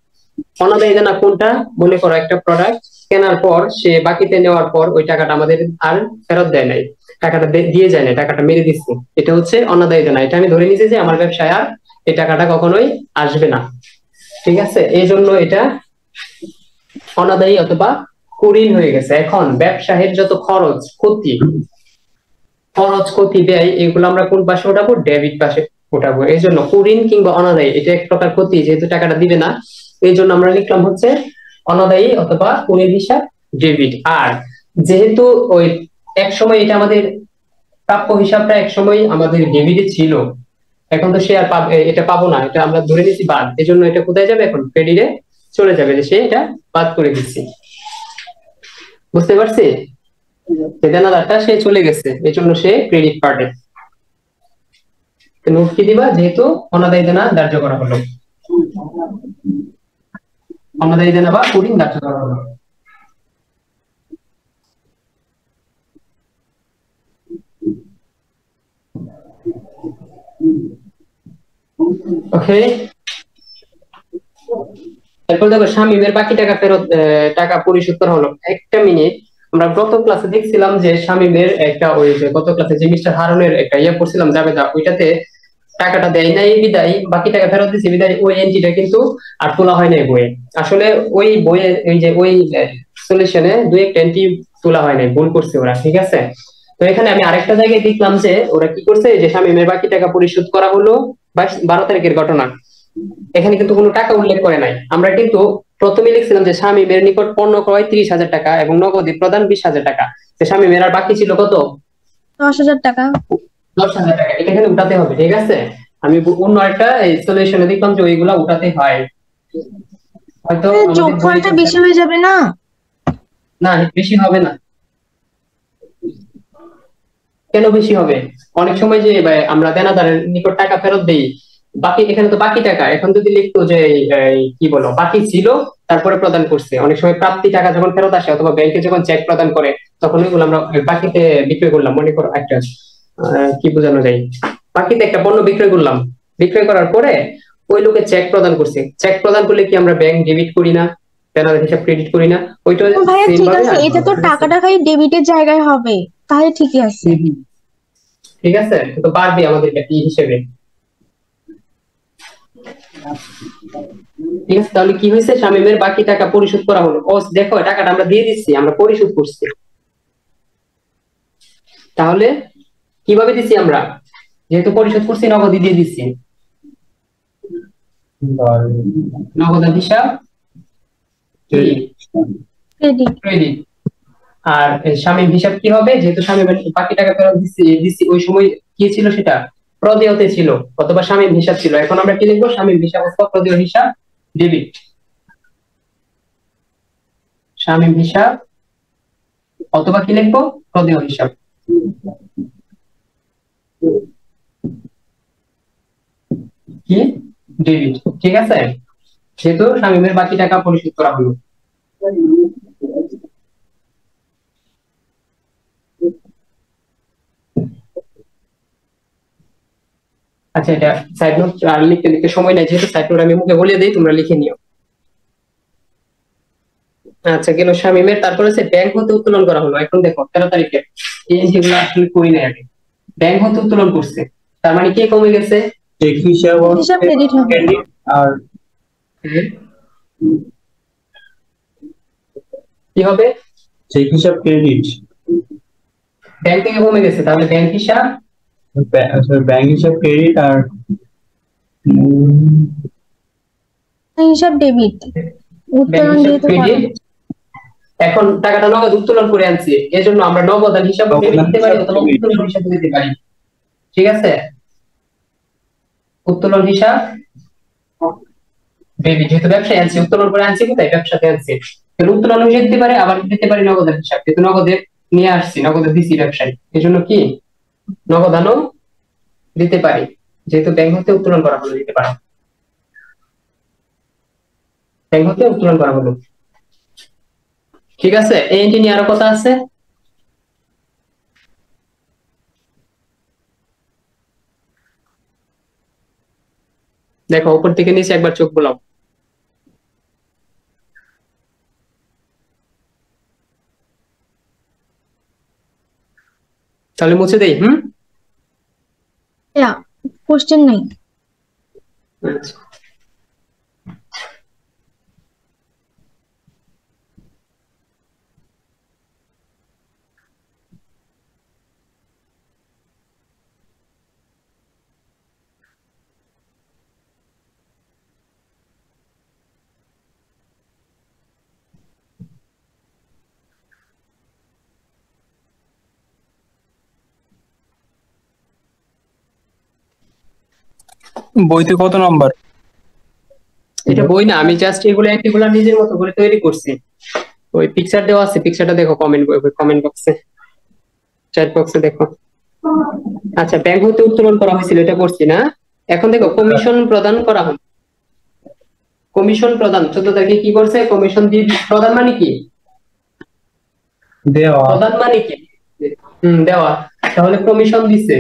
অনাদায়ী দেনা কোনটা, মনে করো একটা প্রোডাক্ট কেনার পর সে বাকিতে নেওয়ার পর ওই টাকাটা আমাদের আর ফেরত দেয় নাই, টাকাটা দিয়ে যায় না, টাকাটা মেরে দিচ্ছে, এটা হচ্ছে অনাদায়ী দেনা। এটা আমি ধরে নিয়েছি যে আমার ব্যবসায় আর এই টাকাটা কখনোই আসবে না, ঠিক আছে। এই জন্য এটা অনাদায়ী অথবা কুড়িন হয়ে গেছে। এখন ব্যবসায়ের যত খরচ ক্ষতি ব্যয়, এগুলো আমরা কোন পাশে ওঠাবো, ডেবিট পাশে ওঠাবো। এই জন্য কুড়িন কিংবা অনাদায়ী এটা এক প্রকার ক্ষতি, যেহেতু টাকাটা দিবে না, এই জন্য আমরা লিখলাম হচ্ছে অনাদায়ী অথবা কুড়ির হিসাব ডেবিট। আর যেহেতু ওই এক সময় এটা আমাদের প্রাপ্য হিসাবটা এক সময় আমাদের ডেবিটে ছিল, এখন তো সে আর এটা পাবো না, এটা আমরা ধরে নিচ্ছি বাদ, এই জন্য এটা কোথায় যাবে, এখন ক্রেডিটে চলে যাবে, যে সে এটা বাদ করে দিচ্ছি। বুঝতে পারছি, যে দেনাদারটা সে চলে গেছে, এই জন্য সে ক্রেডিট পার্টে নোট কি দিবা, যেহেতু অনাদায়ী দেনা ধার্য করা হলো, অনাদায়ী দেনা বা কুড়িন ধার্য করা হলো। ওকে, এরপর দেখো শামীমের বাকি টাকা ফেরত, টাকা পরিশোধ করা হলো। একটা মিনিট, আমরা গত ক্লাসে দেখছিলাম যে শামীমের একটা, ওই যে গত ক্লাসে যে মিস্টার হারুনের একটা ইয়ে পড়ছিলাম জাবেদা, ওইটাতে টাকাটা দেয় নাই বিদায়, বাকি টাকা ফেরত দিচ্ছে বিদায়, ওই এন্ট্রিটা কিন্তু আর তোলা হয় নাই বইয়ে। আসলে ওই বইয়ে ওই যে ওই সলিউশনে দুই একটা এন্ট্রি তোলা হয় নাই, ভুল করছে ওরা, ঠিক আছে। তো এখানে আমি আরেকটা জায়গায় দেখলাম যে ওরা কি করছে, যে শামীমের বাকি টাকা পরিশোধ করা হলো 12 তারিখের ঘটনা, এখানে কিন্তু কোনো টাকা উল্লেখ করে নাই। আমরা কিন্তু প্রথমে লিখছিলাম যে শামীমের নিকট পণ্য ক্রয় 30,000 টাকা এবং নগদে প্রদান 20,000 টাকা। তো শামীমের আর বাকি ছিল কত, 10,000 টাকা। 10,000 টাকা। এটা এখানে উঠাতে হবে, ঠিক আছে। আমি অন্য একটা সলিউশনে দেখলাম যে ওইগুলা উঠাতে হয়, হয়তো যোগফলটা বেশি হয়ে যাবে না? না, বেশি হবে না। কেন বেশি হবে, অনেক সময় যে আমরা দেনাদারের নিকট টাকা ফেরত দেই, বাকি এখানে তো বাকি টাকা, এখন যদি লিখতো যে কি বলো বাকি ছিল তারপরে প্রদান করছে, অনেক সময় প্রাপ্তি টাকা যখন ফেরত আসে অথবা ব্যাংকে যখন চেক প্রদান করে, তখন ওইগুলো আমরা বাকিতে বিক্রয় করলাম। মনে করো একটা কি বোঝানো যায়, বাকিতে একটা পণ্য বিক্রয় করলাম, বিক্রয় করার পরে ওই লোকে চেক প্রদান করছে, চেক প্রদান করলে কি আমরা ব্যাংক ডেবিট করি না, দেনাদার হিসাব ক্রেডিট করি না, ওইটা ভাইয়া ঠিক আছে, এটা তো টাকাটা খালি ডেবিটের জায়গায় হবে, তাহলে ঠিকই আছে। ঠিক আছে, তো বাড়বে আমাদের এই হিসেবে, ঠিক আছে। তাহলে কি হয়েছে, শামীমের বাকি টাকা পরিশোধ করা হলো। ও দেখো, টাকাটা আমরা দিয়ে দিচ্ছি, আমরা পরিশোধ করছি। তাহলে কিভাবে দিচ্ছি আমরা, যেহেতু পরিশোধ করছি নগদই দিয়ে দিচ্ছি, নগদ হিসাব ক্রেডিট। আর শামীম হিসাব কি হবে, যেহেতু শামীমের বাকি টাকা ফেরত দিচ্ছি ওই সময় কি ছিল, সেটা প্রদেয়তে ছিল অথবা শামীম হিসাব ছিল। এখন আমরা কি লিখবো, শামীম হিসাব অথবা প্রদেয় হিসাব ডেবিট, শামীম হিসাব অথবা কি লিখবো, প্রদেয় হিসাব। কি ডেবিট, ঠিক আছে, যেহেতু শামীমের বাকি টাকা পরিশোধ করা হলো। আচ্ছা, এটা সাইড নোট আর লিখতে লিখতে সময় নাই, যেহেতু সাইড নোট আমি মুখে বলে দিই, তোমরা লিখে নিও। আচ্ছা গেল শামিমের, তারপরে হচ্ছে ব্যাংক হতে উত্তোলন করা হলো। এখন দেখো 13 তারিখে এই যেগুলো আসলে করি না আগে, ব্যাংক হতে উত্তোলন করছে, তার মানে কে কমে গেছে? চেক হিসাব হিসাব ক্রেডিট হবে। ক্রেডিট আর কি হবে? চেক হিসাব ক্রেডিট, ব্যাংক থেকে কমে গেছে, তাহলে ব্যাংক হিসাব ব্যাংক হিসাব ক্রেডিট আর হিসাব ডেবিট, ব্যাংক উত্তোলন হিসাব যেহেতু করা ক্রেডিট। এখন টাকাটা নগদ উত্তোলন করে আনছি, এজন্য আমরা নগদান হিসাব ডেবিট দিতে পারি অথবা উত্তোলন হিসাব দিতে পারি। ঠিক আছে, উত্তোলন হিসাব ডেবিট, যেহেতু ব্যবসায় আনছি, উত্তোলন করে আনছি কোথায়? ব্যবসাতে আনছি, তাহলে উত্তোলন হিসাব দিতে পারে, আবার দিতে পারি নগদের হিসাব, যেহেতু নগদে নিয়ে আসছি, নগদে দিছি ব্যবসায়ী, এই জন্য কি নগদানও দিতে পারি, যেহেতু ব্যাংক হতে উত্তোলন করা হলো, দিতে পারো, ব্যাংক হতে উত্তোলন করা হলো। ঠিক আছে, এই নিয়ে আরো কথা আছে? দেখো উপর থেকে নিচে একবার চোখ বোলাও। তাহলে মুছে দেই। কোশ্চেন নাই। আচ্ছা। বইতে কত নাম্বার? এটা বই না, আমি জাস্ট এগুলা নিজের মতো করে তৈরি করছি। ওই পিকচার দেওয়া আছে, পিকচারটা দেখো কমেন্ট বক্সে, চ্যাট বক্সে দেখো। আচ্ছা, ব্যাংক হতে উত্তোলন করা হয়েছিল, এটা করছি না। এখন দেখো কমিশন প্রদান করা হলো, কমিশন প্রদান 14 তারিখে কি করছে? কমিশন দিয়ে, প্রদান মানে কি? দেওয়া। প্রদান মানে কি? দেওয়া। তাহলে কমিশন দিছে,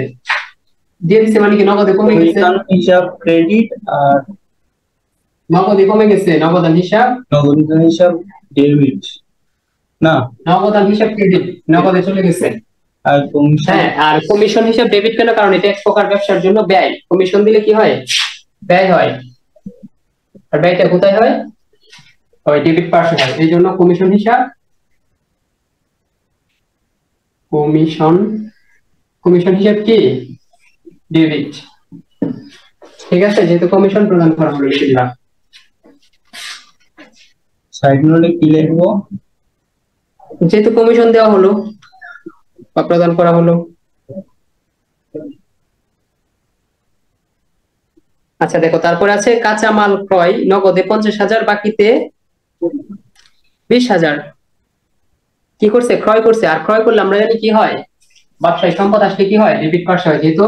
দিয়ে দিছে মানে কি নগদে কমে গেছে, হিসাব ক্রেডিট আর নগদে কমে গেছে, নগদান হিসাব নগদান হিসাব ডেবিট, না নগদান হিসাব ক্রেডিট, নগদে চলে গেছে। আর কমিশন। হ্যাঁ, আর কমিশন হিসাব ডেবিট কেন? কারণ এটা এক প্রকার ব্যবসার জন্য ব্যয়, কমিশন দিলে কি হয়? ব্যয় হয়, আর ব্যয়টা কোথায় হয়? ওই ডেবিট পাশে হয়, এই জন্য কমিশন হিসাব, কমিশন হিসাব কি? ডেবিট। ঠিক আছে, যেহেতু কমিশন প্রদান করা হলো, লিখলাম। সাইড নোটে কি লিখবো? যেহেতু কমিশন দেওয়া হলো বা প্রদান করা হলো। আচ্ছা দেখো, তারপরে আছে কাঁচা মাল ক্রয় নগদে 50,000, বাকিতে 20,000। কি করছে? ক্রয় করছে। আর ক্রয় করলে আমরা জানি কি হয়, ব্যবসায়ী সম্পদ আসলে কি হয়? ডেবিট পাশে হয়, যেহেতু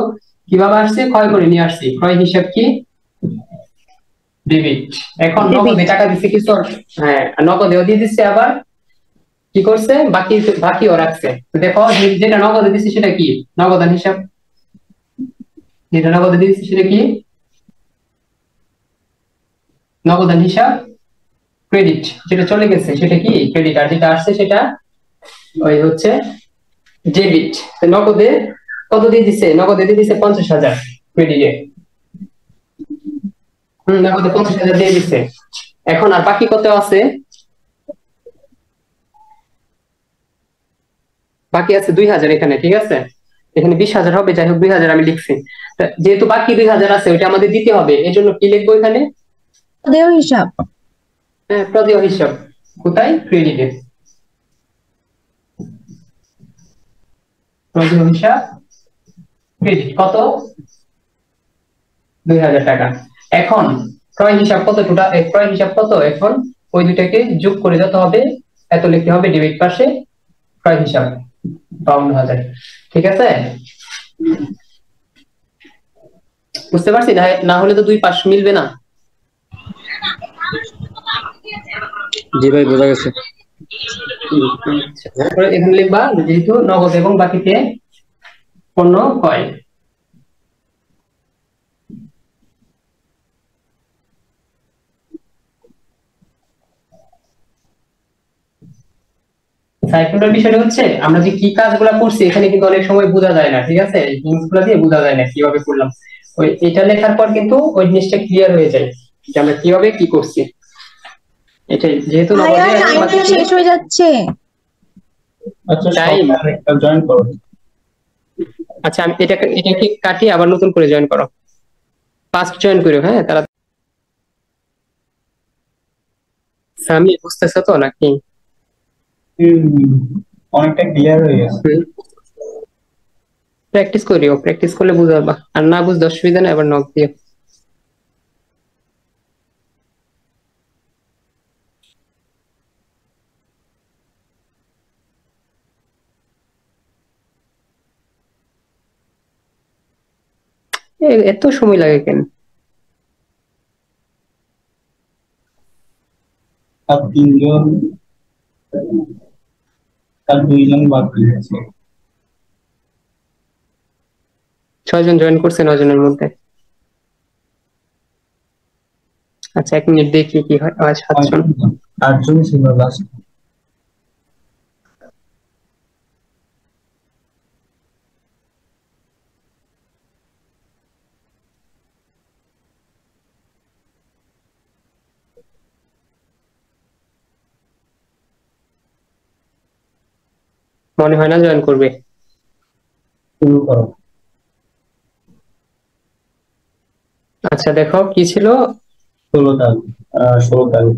কিভাবে আসছে? ক্রয় করে নিয়ে আসছি, ক্রয় হিসাব কি? ডেবিট। এখন নগদে টাকা দিচ্ছে কিছু, হ্যাঁ নগদেও দিয়ে দিচ্ছে, আবার কি করছে? বাকিও রাখছে। তো দেখো যেটা নগদে দিচ্ছে সেটা কি? নগদান হিসাব। যেটা নগদে দিচ্ছে সেটা কি? নগদান হিসাব ক্রেডিট। যেটা চলে গেছে সেটা কি? ক্রেডিট। আর যেটা আসছে সেটা ওই হচ্ছে ডেবিট। নগদে কত দিয়ে দিচ্ছে? নগদে দিয়ে দিচ্ছে 50,000 ক্রেডিটে। নগদে 50,000 দিয়ে দিচ্ছে। এখন আর বাকি কত আছে? বাকি আছে 2,000 এখানে। ঠিক আছে, এখানে 20,000 হবে, যাই হোক 2,000 আমি লিখছি। যেহেতু বাকি 2,000 আছে, ওইটা আমাদের দিতে হবে, এই জন্য কি লিখবো এখানে? প্রদেয় হিসাব। হ্যাঁ, প্রদেয় হিসাব। কোথায়? ক্রেডিটে। প্রদেয় হিসাব ক্রেডিট কত? 2,000 টাকা। এখন ক্রয় হিসাব কত? টোটাল ক্রয় হিসাব কত? এখন ওই দুটাকে যোগ করে দিতে হবে, এত লিখতে হবে ডেবিট পাশে, ক্রয় হিসাব 52,000। ঠিক আছে, বুঝতে পারছি? না হলে তো দুই পাশ মিলবে না। জি ভাই, বোঝা গেছে। তারপরে এখানে লিখবা যেহেতু নগদ এবং বাকিতে পণ্য হয়। সাইক্লোটার বিষয়টা হচ্ছে আমরা যে কি কাজগুলো করছি এখানে কিন্তু অনেক সময় বোঝা যায় না, ঠিক আছে? জিনিসগুলো দিয়ে বোঝা যায় না কিভাবে করলাম। ওই এটা লেখার পর কিন্তু ওই জিনিসটা ক্লিয়ার হয়ে যায় যে আমরা কিভাবে কি করছি। এটাই যেহেতু ভাইয়া নবোদয় আছে টাইমটা শেষ হয়ে যাচ্ছে। আচ্ছা টাইম। সবাই আরেকটা জয়েন করো। আচ্ছা আমি এটাকে কাটিয়ে আবার নতুন করে জয়েন করো, ফার্স্ট জয়েন করো, হ্যাঁ তারা। আমি বুঝতেছো তো নাকি? হুম, অনেকটা ক্লিয়ার হয়ে গেছে। প্র্যাকটিস করিও, প্র্যাকটিস করলে বুঝাবা, আর না বুঝতে অসুবিধা নেই, আবার নক দিও। এত সময় লাগে কেন? আর তিনজন, আর দুইজন বাকি আছে। 6 জন জয়েন করছে 9 জনের মধ্যে। আচ্ছা 1 মিনিট দেখি কি হয়। 7 জন। 8জন ছিল লাস্ট। মনে হয় না জয়েন করবে। শুরু করো। আচ্ছা দেখো কি ছিল। 16 তারিখ, 16 তারিখ।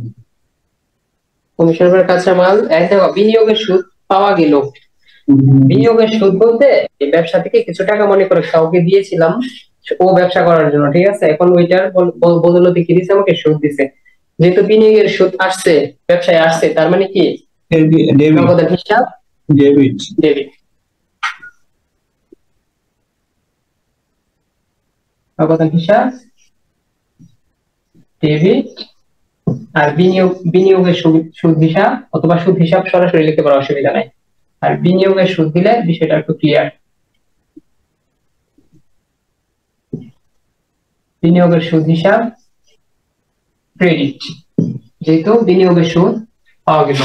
কমিশনের কাঁচা মাল দেখো বিনিয়োগের সুদ পাওয়া গেল। বিনিয়োগের সুদ বলতে এই ব্যবসা থেকে কিছু টাকা মনে করে কাউকে দিয়েছিলাম ও ব্যবসা করার জন্য, ঠিক আছে? এখন ওইটার বদৌলতে কি দিছে, আমাকে সুদ দিছে। যেহেতু বিনিয়োগের সুদ আসছে, ব্যবসায় আসছে, তার মানে কি ডেবিট, নগদের হিসাব ডেবিট। ডেবিট। নগদের হিসাব ডেবিট। আর বিনিয়োগের সুদ হিসাব অথবা সুদ হিসাব সরাসরি লিখতে পারো, অসুবিধা নাই। আর বিনিয়োগের সুদ দিলে বিষয়টা একটু ক্লিয়ার। বিনিয়োগের সুদ হিসাব ক্রেডিট, যেহেতু বিনিয়োগের সুদ পাওয়া গেল।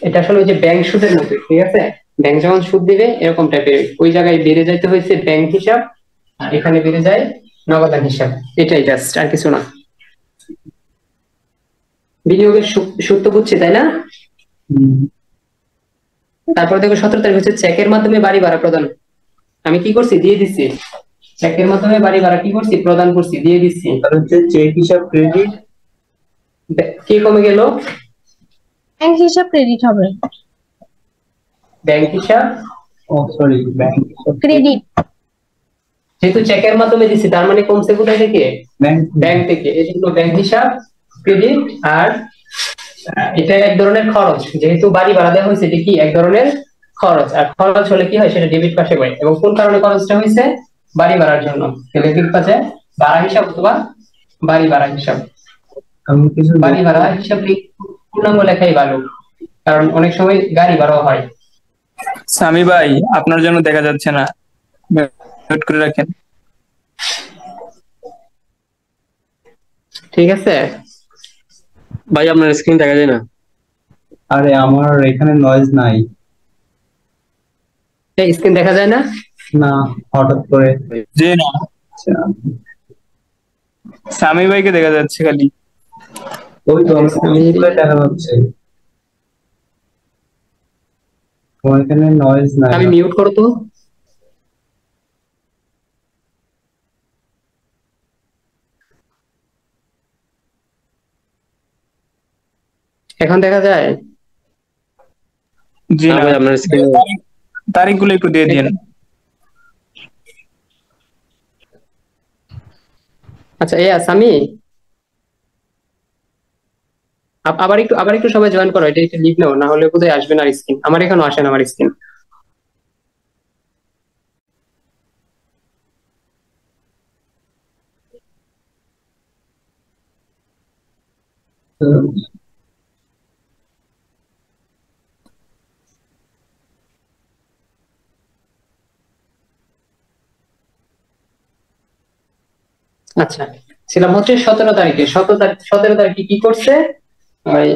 এটা আসলে ওই যে ব্যাংক সুদের মতো, ঠিক আছে? ব্যাংক যখন সুদ দিবে এরকম টাইপের, ওই জায়গায় বেড়ে যাইতে হয়েছে ব্যাংক হিসাব, আর এখানে বেড়ে যায় নগদান হিসাব। এটাই জাস্ট, আর কিছু না। বিনিয়োগের সুদ তো বুঝছি, তাই না? তারপর দেখো 17 তারিখ হচ্ছে চেকের মাধ্যমে বাড়ি ভাড়া প্রদান। আমি কি করছি, দিয়ে দিচ্ছি। চেকের মাধ্যমে বাড়ি ভাড়া কি করছি, প্রদান করছি, দিয়ে দিচ্ছি। আর হচ্ছে চেক হিসাব ক্রেডিট। কি কমে গেল? ব্যাংক হিসাব ক্রেডিট হবে। ব্যাংক হিসাব, ও সরি, ব্যাংক হিসাব ক্রেডিট। যেহেতু চেকের মাধ্যমে দিচ্ছি তার মানে কমছে কোথায় থেকে? ব্যাংক থেকে। এই জন্য ব্যাংক হিসাব ক্রেডিট। আর এটা এক ধরনের খরচ, যেহেতু বাড়ি ভাড়া দেওয়া হয়েছে, এটা কি এক ধরনের খরচ। আর খরচ হলে কি হয়, সেটা ডেবিট পাশে পাই। এবং কোন কারণে খরচটা হয়েছে? বাড়ি ভাড়ার জন্য। ডেবিট পাশে ভাড়া হিসাব অথবা বাড়ি ভাড়া হিসাব। আমি কিছু বাড়ি ভাড়া হিসাব পূর্ণাঙ্গ লেখাই ভালো, কারণ অনেক সময় গাড়ি ভাড়াও হয়। সামি ভাই, আপনার জন্য দেখা যাচ্ছে না, মিউট করে রাখেন। ঠিক আছে ভাই আপনার স্ক্রিন দেখা যায় না। আরে আমার এখানে নয়েজ নাই। এই স্ক্রিন দেখা যায় না? না, হঠাৎ করে। যে না, আচ্ছা, সামি ভাইকে দেখা যাচ্ছে খালি। ওই তো আমার দেখা যাচ্ছে। তোমার এখানে নয়েজ নাই। আমি মিউট করো তো। এখন দেখা যায়? জি না না, ভাই আপনার স্ক্রিন। তারিখগুলো একটু দিয়ে দিন। আচ্ছা সামি, আবার একটু সবাই জয়েন করো, এটা একটু লিভ নাও, না হলে বোধহয় আসবে না স্ক্রিন। আমার এখানে আসে না আমার স্ক্রিন। আচ্ছা, ছিলাম হচ্ছে 17 তারিখে। 17 তারিখে কি করছে, ওই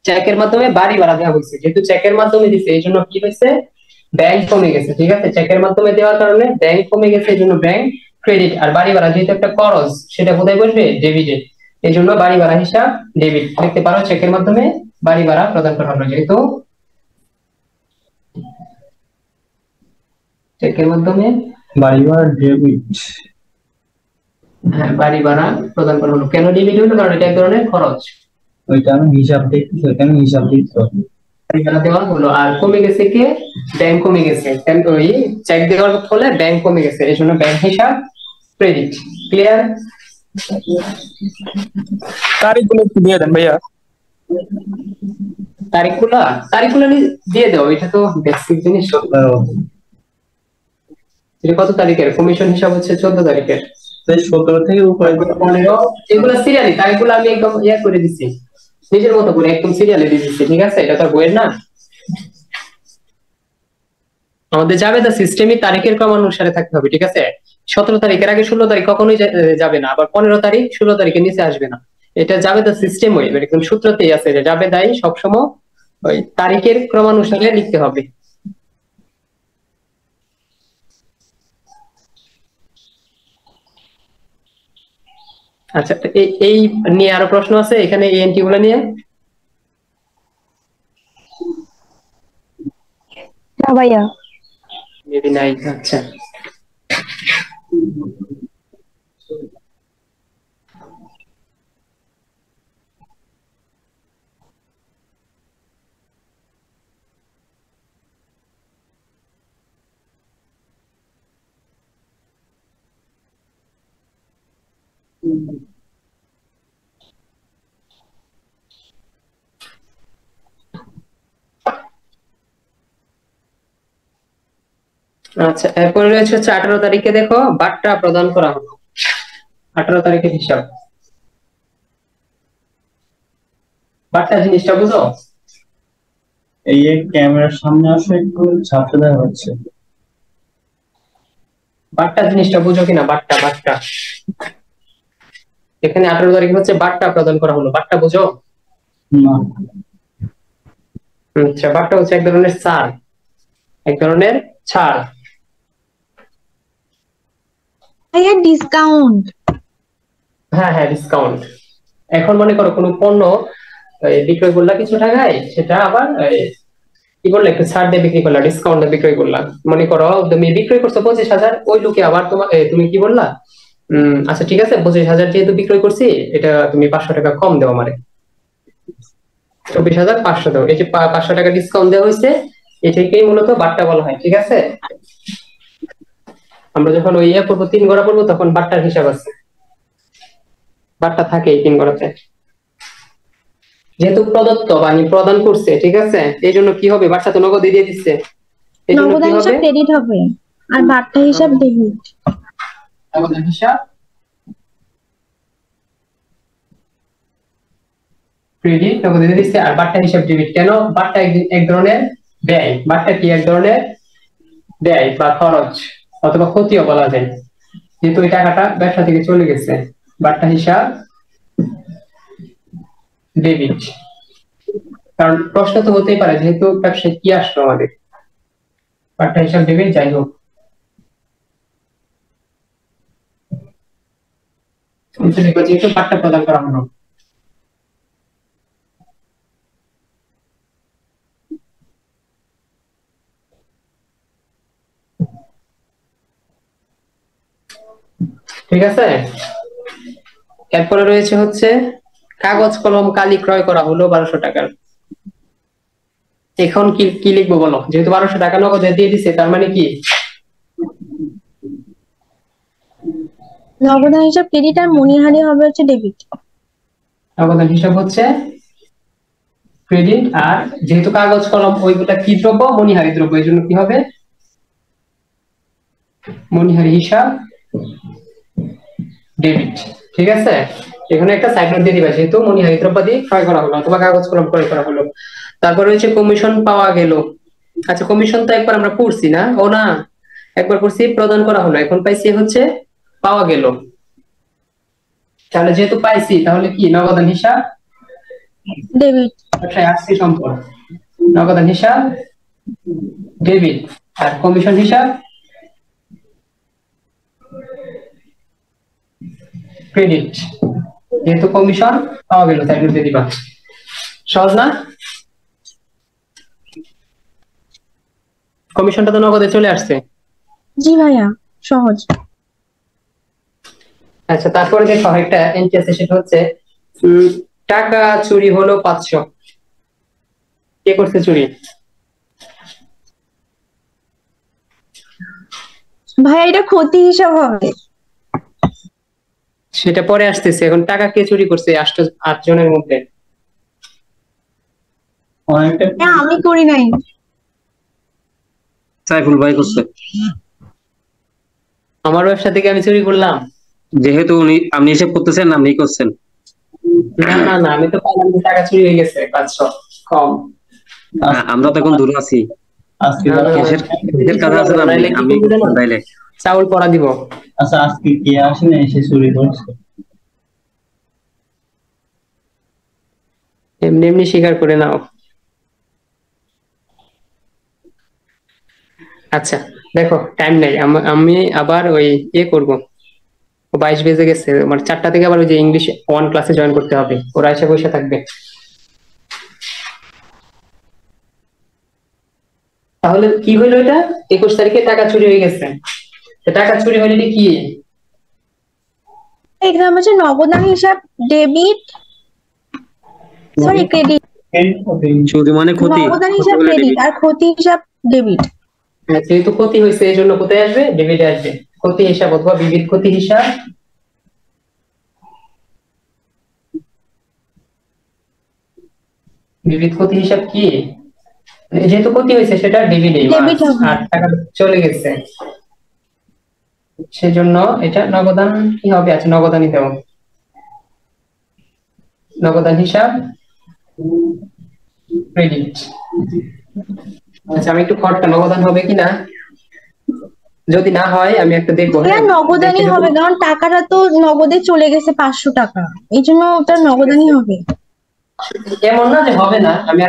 চেকের মাধ্যমে বাড়ি ভাড়া দেওয়া হয়েছে। যেহেতু চেকের মাধ্যমে দিছে এই জন্য কি হয়েছে, ব্যাংক কমে গেছে। ঠিক আছে, চেকের মাধ্যমে দেওয়ার কারণে ব্যাংক কমে গেছে, এই জন্য ব্যাংক ক্রেডিট। আর বাড়ি ভাড়া যেহেতু একটা খরচ, সেটা কোথায় বসবে, ডেবিটে। এই জন্য বাড়ি ভাড়া হিসাব ডেবিট লিখতে পারো, চেকের মাধ্যমে বাড়ি ভাড়া প্রদান করা হলো। যেহেতু চেকের মাধ্যমে বাড়ি ভাড়া ডেবিট। বাড়ি ভাড়া প্রদান করা হলো। কেন ডেবিট হলো, কারণ এটা এক ধরনের খরচ। ওইটা আমি হিসাব দেখতেছি, ওইখানে হিসাব দিতে হবে। বাড়ি ভাড়া দেওয়া হলো, আর কমে গেছে কে, ব্যাংক কমে গেছে। ওই চেক দেওয়ার ফলে ব্যাংক কমে গেছে, এই জন্য ব্যাংক হিসাব ক্রেডিট। ক্লিয়ার? তারিখগুলো একটু দিয়ে দেন ভাইয়া। তারিখগুলো দিয়ে দাও, এটা তো বেসিক জিনিস। এটা কত তারিখের কমিশন হিসাব হচ্ছে? 14 তারিখের। 17 থেকে উপরে 15, এগুলো সিরিয়ালি। তারিখগুলো আমি একদম করে দিচ্ছি, নিজের মতো করে একদম সিরিয়ালি দিয়ে দিচ্ছি। ঠিক আছে, এটা তো বইয়ের না। আমাদের যাবে তার সিস্টেমই তারিখের ক্রমানুসারে থাকতে হবে। ঠিক আছে, 17 তারিখের আগে 16 তারিখ কখনোই যাবে না, আবার 15 তারিখ 16 তারিখের নিচে আসবে না। এটা যাবে তার সিস্টেম, ওই একদম সূত্রতেই আছে যে যাবে দায়ী সবসময় ওই তারিখের ক্রমানুসারে লিখতে হবে। আচ্ছা, এই নিয়ে আরো প্রশ্ন আছে এখানে, এই এন্ট্রি গুলো নিয়ে? না ভাইয়া। মেবি নাই। আচ্ছা, আচ্ছা, এরপরে রয়েছে হচ্ছে 18 তারিখে। দেখো, বার্তা প্রদান করা হলো। 18 তারিখের হিসাব। বার্তা জিনিসটা বুঝো? এই ক্যামেরার সামনে আসে, একটু ছাপতে দেওয়া হচ্ছে। বার্তা জিনিসটা বুঝো কিনা? বার্তা এখানে 18 তারিখে হচ্ছে বার্তা প্রদান করা হলো। বার্তা বুঝো? না। আচ্ছা, বার্তা হচ্ছে এক ধরনের ছাড়, এক ধরনের ছাড়। ভাইয়া ডিসকাউন্ট। হ্যাঁ, ডিসকাউন্ট। এখন মনে করো কোনো পণ্য বিক্রয় করলা কিছু টাকায়, সেটা আবার কি বললো, একটু ছাড় দিয়ে বিক্রি করলা, ডিসকাউন্ট দিয়ে বিক্রয় করলা। মনে করো তুমি বিক্রয় করছো 25,000, ওই লোকে আবার তোমার তুমি কি বললা, আচ্ছা ঠিক আছে 25,000 যেহেতু বিক্রয় করছি, এটা তুমি 500 টাকা কম দেও আমারে, 24,500 দাও। এই যে 500 টাকা ডিসকাউন্ট দেওয়া হয়েছে, এটাকেই মূলত বার্তা বলা হয়। ঠিক আছে, আমরা যখন ওই করবো 3 গড়া পড়বো, তখন বার্তার হিসাব আছে, বার্তা থাকে এই 3 গড়াতে। যেহেতু প্রদত্ত মানে প্রদান করছে, ঠিক আছে, এই জন্য কি হবে, বার্তা তো নগদে দিয়ে দিচ্ছে, এই জন্য কি নগদান হবে, হিসাব ক্রেডিট হবে, আর বার্তা হিসাব ডেবিট। নগদান হিসাব ক্রেডিট, নগদে দিয়ে দিচ্ছে, আর বার্তা হিসাব ডেবিট। কেন? বার্তা এক ধরনের ব্যয়। বার্তা কি এক ধরনের ব্যয় বা খরচ অথবা ক্ষতিও বলা যায়। যেহেতু ওই টাকাটা ব্যবসা থেকে চলে গেছে, বার্তা হিসাব ডেবিট। কারণ প্রশ্ন তো হতেই পারে, যেহেতু ব্যবসায় কি আসলো আমাদের, বার্তা হিসাব ডেবিট। যাই হোক, যেহেতু বার্তা প্রদান করা হলো। ঠিক আছে, এরপরে রয়েছে হচ্ছে কাগজ কলম কালি ক্রয় করা হলো 1200 টাকার। এখন কি লিখবো বলো? যেহেতু 1200 টাকা নগদে দিয়ে দিছে, তার মানে কি? নগদান হিসাব ক্রেডিট আর মনিহারি হবে হচ্ছে ডেবিট। নগদান হিসাব হচ্ছে ক্রেডিট, আর যেহেতু কাগজ কলম ওইগুলা কি দ্রব্য, মনিহারি দ্রব্য, এই জন্য কি হবে, মনিহারি হিসাব ডেবিট। ঠিক আছে, এখানে একটা সাইড নোট দিয়ে দিবা, যেহেতু মনিহারি দ্রব্যাদি ক্রয় করা হলো অথবা কাগজ কলম ক্রয় করা হলো। তারপর রয়েছে কমিশন পাওয়া গেল। আচ্ছা, কমিশন তো একবার আমরা পড়ছি না? ও না, একবার পড়ছি, প্রদান করা হলো। এখন পাইছি হচ্ছে পাওয়া গেল, তাহলে যেহেতু পাইছি তাহলে কি নগদান হিসাব ডেবিট। ব্যবসায় আসছে সম্পদ, নগদান হিসাব ডেবিট, আর কমিশন হিসাব ক্রেডিট। যেহেতু কমিশন পাওয়া গেল তাই দিয়ে দিবা। সহজ না? কমিশনটা তো নগদে চলে আসছে। জি ভাইয়া, সহজ। আচ্ছা, তারপরে দেখো একটা এন্ট্রি আছে, সেটা হচ্ছে টাকা চুরি হলো 500। কে করছে চুরি? ভাইয়া এটা ক্ষতি হিসাব হবে। সেটা পরে আসতেছে, এখন টাকা কে চুরি করছে 8 জনের মধ্যে? অনেকটা হ্যাঁ, আমি করি নাই। সাইফুল ভাই করছে। আমার ব্যবসা থেকে আমি চুরি করলাম? যেহেতু আপনি হিসেব করতেছেন, আপনি করছেন। না না না, আমি তো পাইলাম যে টাকা চুরি হয়ে গেছে 500 কম। আমরা তো এখন দূরে আছি। আজকে না, না, না, দেশের কাছে আছেন আপনি, নাইলে কি আমি করবো জানো? তাইলে চাউল পড়া দিব। আচ্ছা, আজকে কে আসেনি এসে চুরি করছে? এমনি এমনি স্বীকার করে নাও। আচ্ছা দেখো, টাইম নেই, আমি আবার ওই করব। 22 বেজে গেছে, মানে 4টা থেকে আবার ওই যে ইংলিশ 1 ক্লাসে জয়েন করতে হবে, ওরা এসে বসে থাকবে। তাহলে কি হইলো এটা? 21 তারিখে টাকা চুরি হয়ে গেছে। তো টাকা চুরি হলে এটা কি? এখানে হচ্ছে নগদান হিসাব ডেবিট, সরি ক্রেডিট। চুরি মানে ক্ষতি। নগদান হিসাব ক্রেডিট আর ক্ষতি হিসাব ডেবিট। যেহেতু ক্ষতি হয়েছে এই জন্য কোথায় আসবে? ডেবিটে আসবে। ক্ষতি হিসাব অথবা বিবিধ ক্ষতি হিসাব বিবিধ ক্ষতি হিসাব কি? যেহেতু ক্ষতি হয়েছে সেটা ডেবিটে, Debit হবে। আর টাকা চলে গেছে সেজন্য এটা নগদান কি হবে? আচ্ছা, নগদানই দেব। নগদান হিসাব ক্রেডিট। আচ্ছা, আমি একটু খরটা নগদান হবে কিনা, যদি না হয় আমি একটা দেখবো। হ্যাঁ, নগদানই দেখে হবে, যদি- কারণ টাকাটা তো নগদে চলে গেছে 500 টাকা, এই জন্য ওটা নগদানই হবে। এমন না যে হবে না, আমি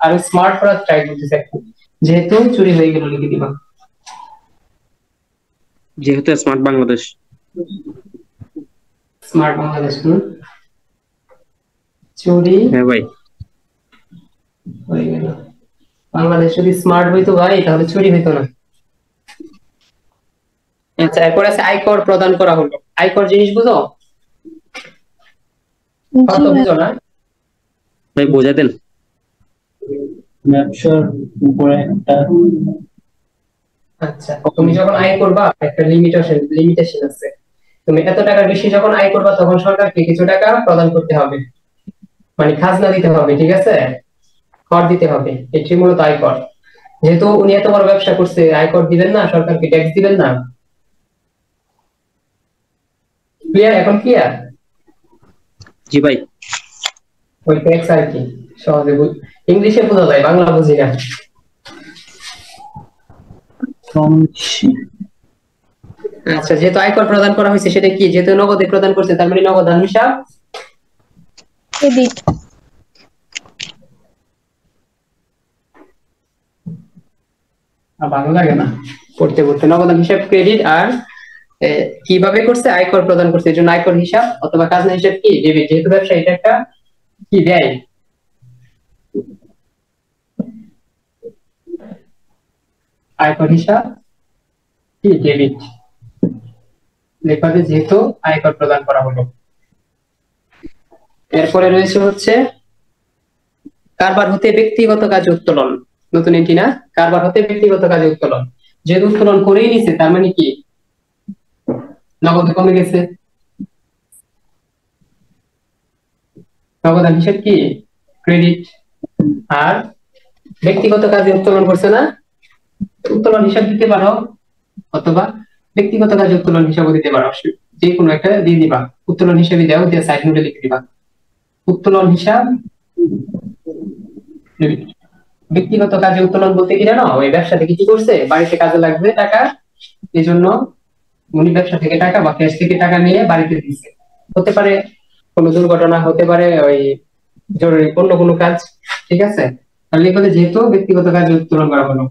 আরো স্মার্ট করার ট্রাই করতেছি একটু। যেহেতু চুরি হয়ে গেল লিখে দিবা। যেহেতু স্মার্ট বাংলাদেশ। স্মার্ট বাংলাদেশ। চুরি হ্যাঁ ভাই, হয়ে গেল। বাংলাদেশ যদি স্মার্ট হইতো ভাই তাহলে চুরি হইতো না। আচ্ছা, এরপর আছে আয়কর প্রদান করা হলো। আয়কর জিনিস বুঝো? জি কত ভাই। বুঝো না? ভাই বোঝাই দেন। ব্যবসার উপরে একটা আচ্ছা, তুমি যখন আয় করবা একটা লিমিটেশন আছে। তুমি এত টাকার বেশি যখন আয় করবা তখন সরকারকে কিছু টাকা প্রদান করতে হবে, মানে খাজনা দিতে হবে, ঠিক আছে? কর দিতে হবে, এটি মূলত আয়কর। যেহেতু উনি এত বড় ব্যবসা করছে, আয়কর দিবেন না, সরকারকে ট্যাক্স দিবেন না। ক্লিয়ার? এখন ক্লিয়ার? জি ভাই। ওই ট্যাক্স আর কি, সহজে ইংলিশে বোঝা যায়, বাংলা বুঝি না। কম আচ্ছা, যেহেতু আয়কর প্রদান করা হয়েছে সেটা কি? যেহেতু নগদে প্রদান করছে তার মানে নগদান হিসাব ক্রেডিট। ভালো লাগে না পড়তে পড়তে। নগদান হিসাব ক্রেডিট। আর কিভাবে করছে? আয়কর প্রদান করছে, এই জন্য আয়কর হিসাব অথবা খাজনা হিসাব কি? ডেবিট। যেহেতু ব্যবসা এটা একটা কি দেয়, আয়কর হিসাব কি? ডেবিট। লেখাতে যেহেতু আয়কর প্রদান করা হলো। এরপরে রয়েছে হচ্ছে কারবার হতে ব্যক্তিগত কাজে উত্তোলন। নতুন এন্ট্রি না? কারবার হতে ব্যক্তিগত কাজে উত্তোলন। যেহেতু উত্তোলন করেই নিছে তার মানে কি? নগদ কমে গেছে। নগদান হিসাব কি? ক্রেডিট। আর ব্যক্তিগত কাজে উত্তোলন করছে না, উত্তোলন হিসাব দিতে পারো অথবা ব্যক্তিগত কাজে উত্তোলন হিসাবও দিতে পারো, যে কোনো একটা দিয়ে দিবা। উত্তোলন হিসাবে দাও, দিয়ে সাইড নোটে লিখে দিবা উত্তোলন হিসাব debit। ব্যক্তিগত কাজে উত্তোলন বলতে কি জানো? ওই ব্যবসা থেকে কি করছে, বাড়িতে কাজে লাগবে টাকা, এই জন্য উনি ব্যবসা থেকে টাকা বা ক্যাশ থেকে টাকা নিয়ে বাড়িতে দিচ্ছে। হতে পারে কোনো দুর্ঘটনা, হতে পারে ওই জরুরি অন্য কোনো কাজ। ঠিক আছে, তাহলে এখানে যেহেতু ব্যক্তিগত কাজে উত্তোলন করা হলো।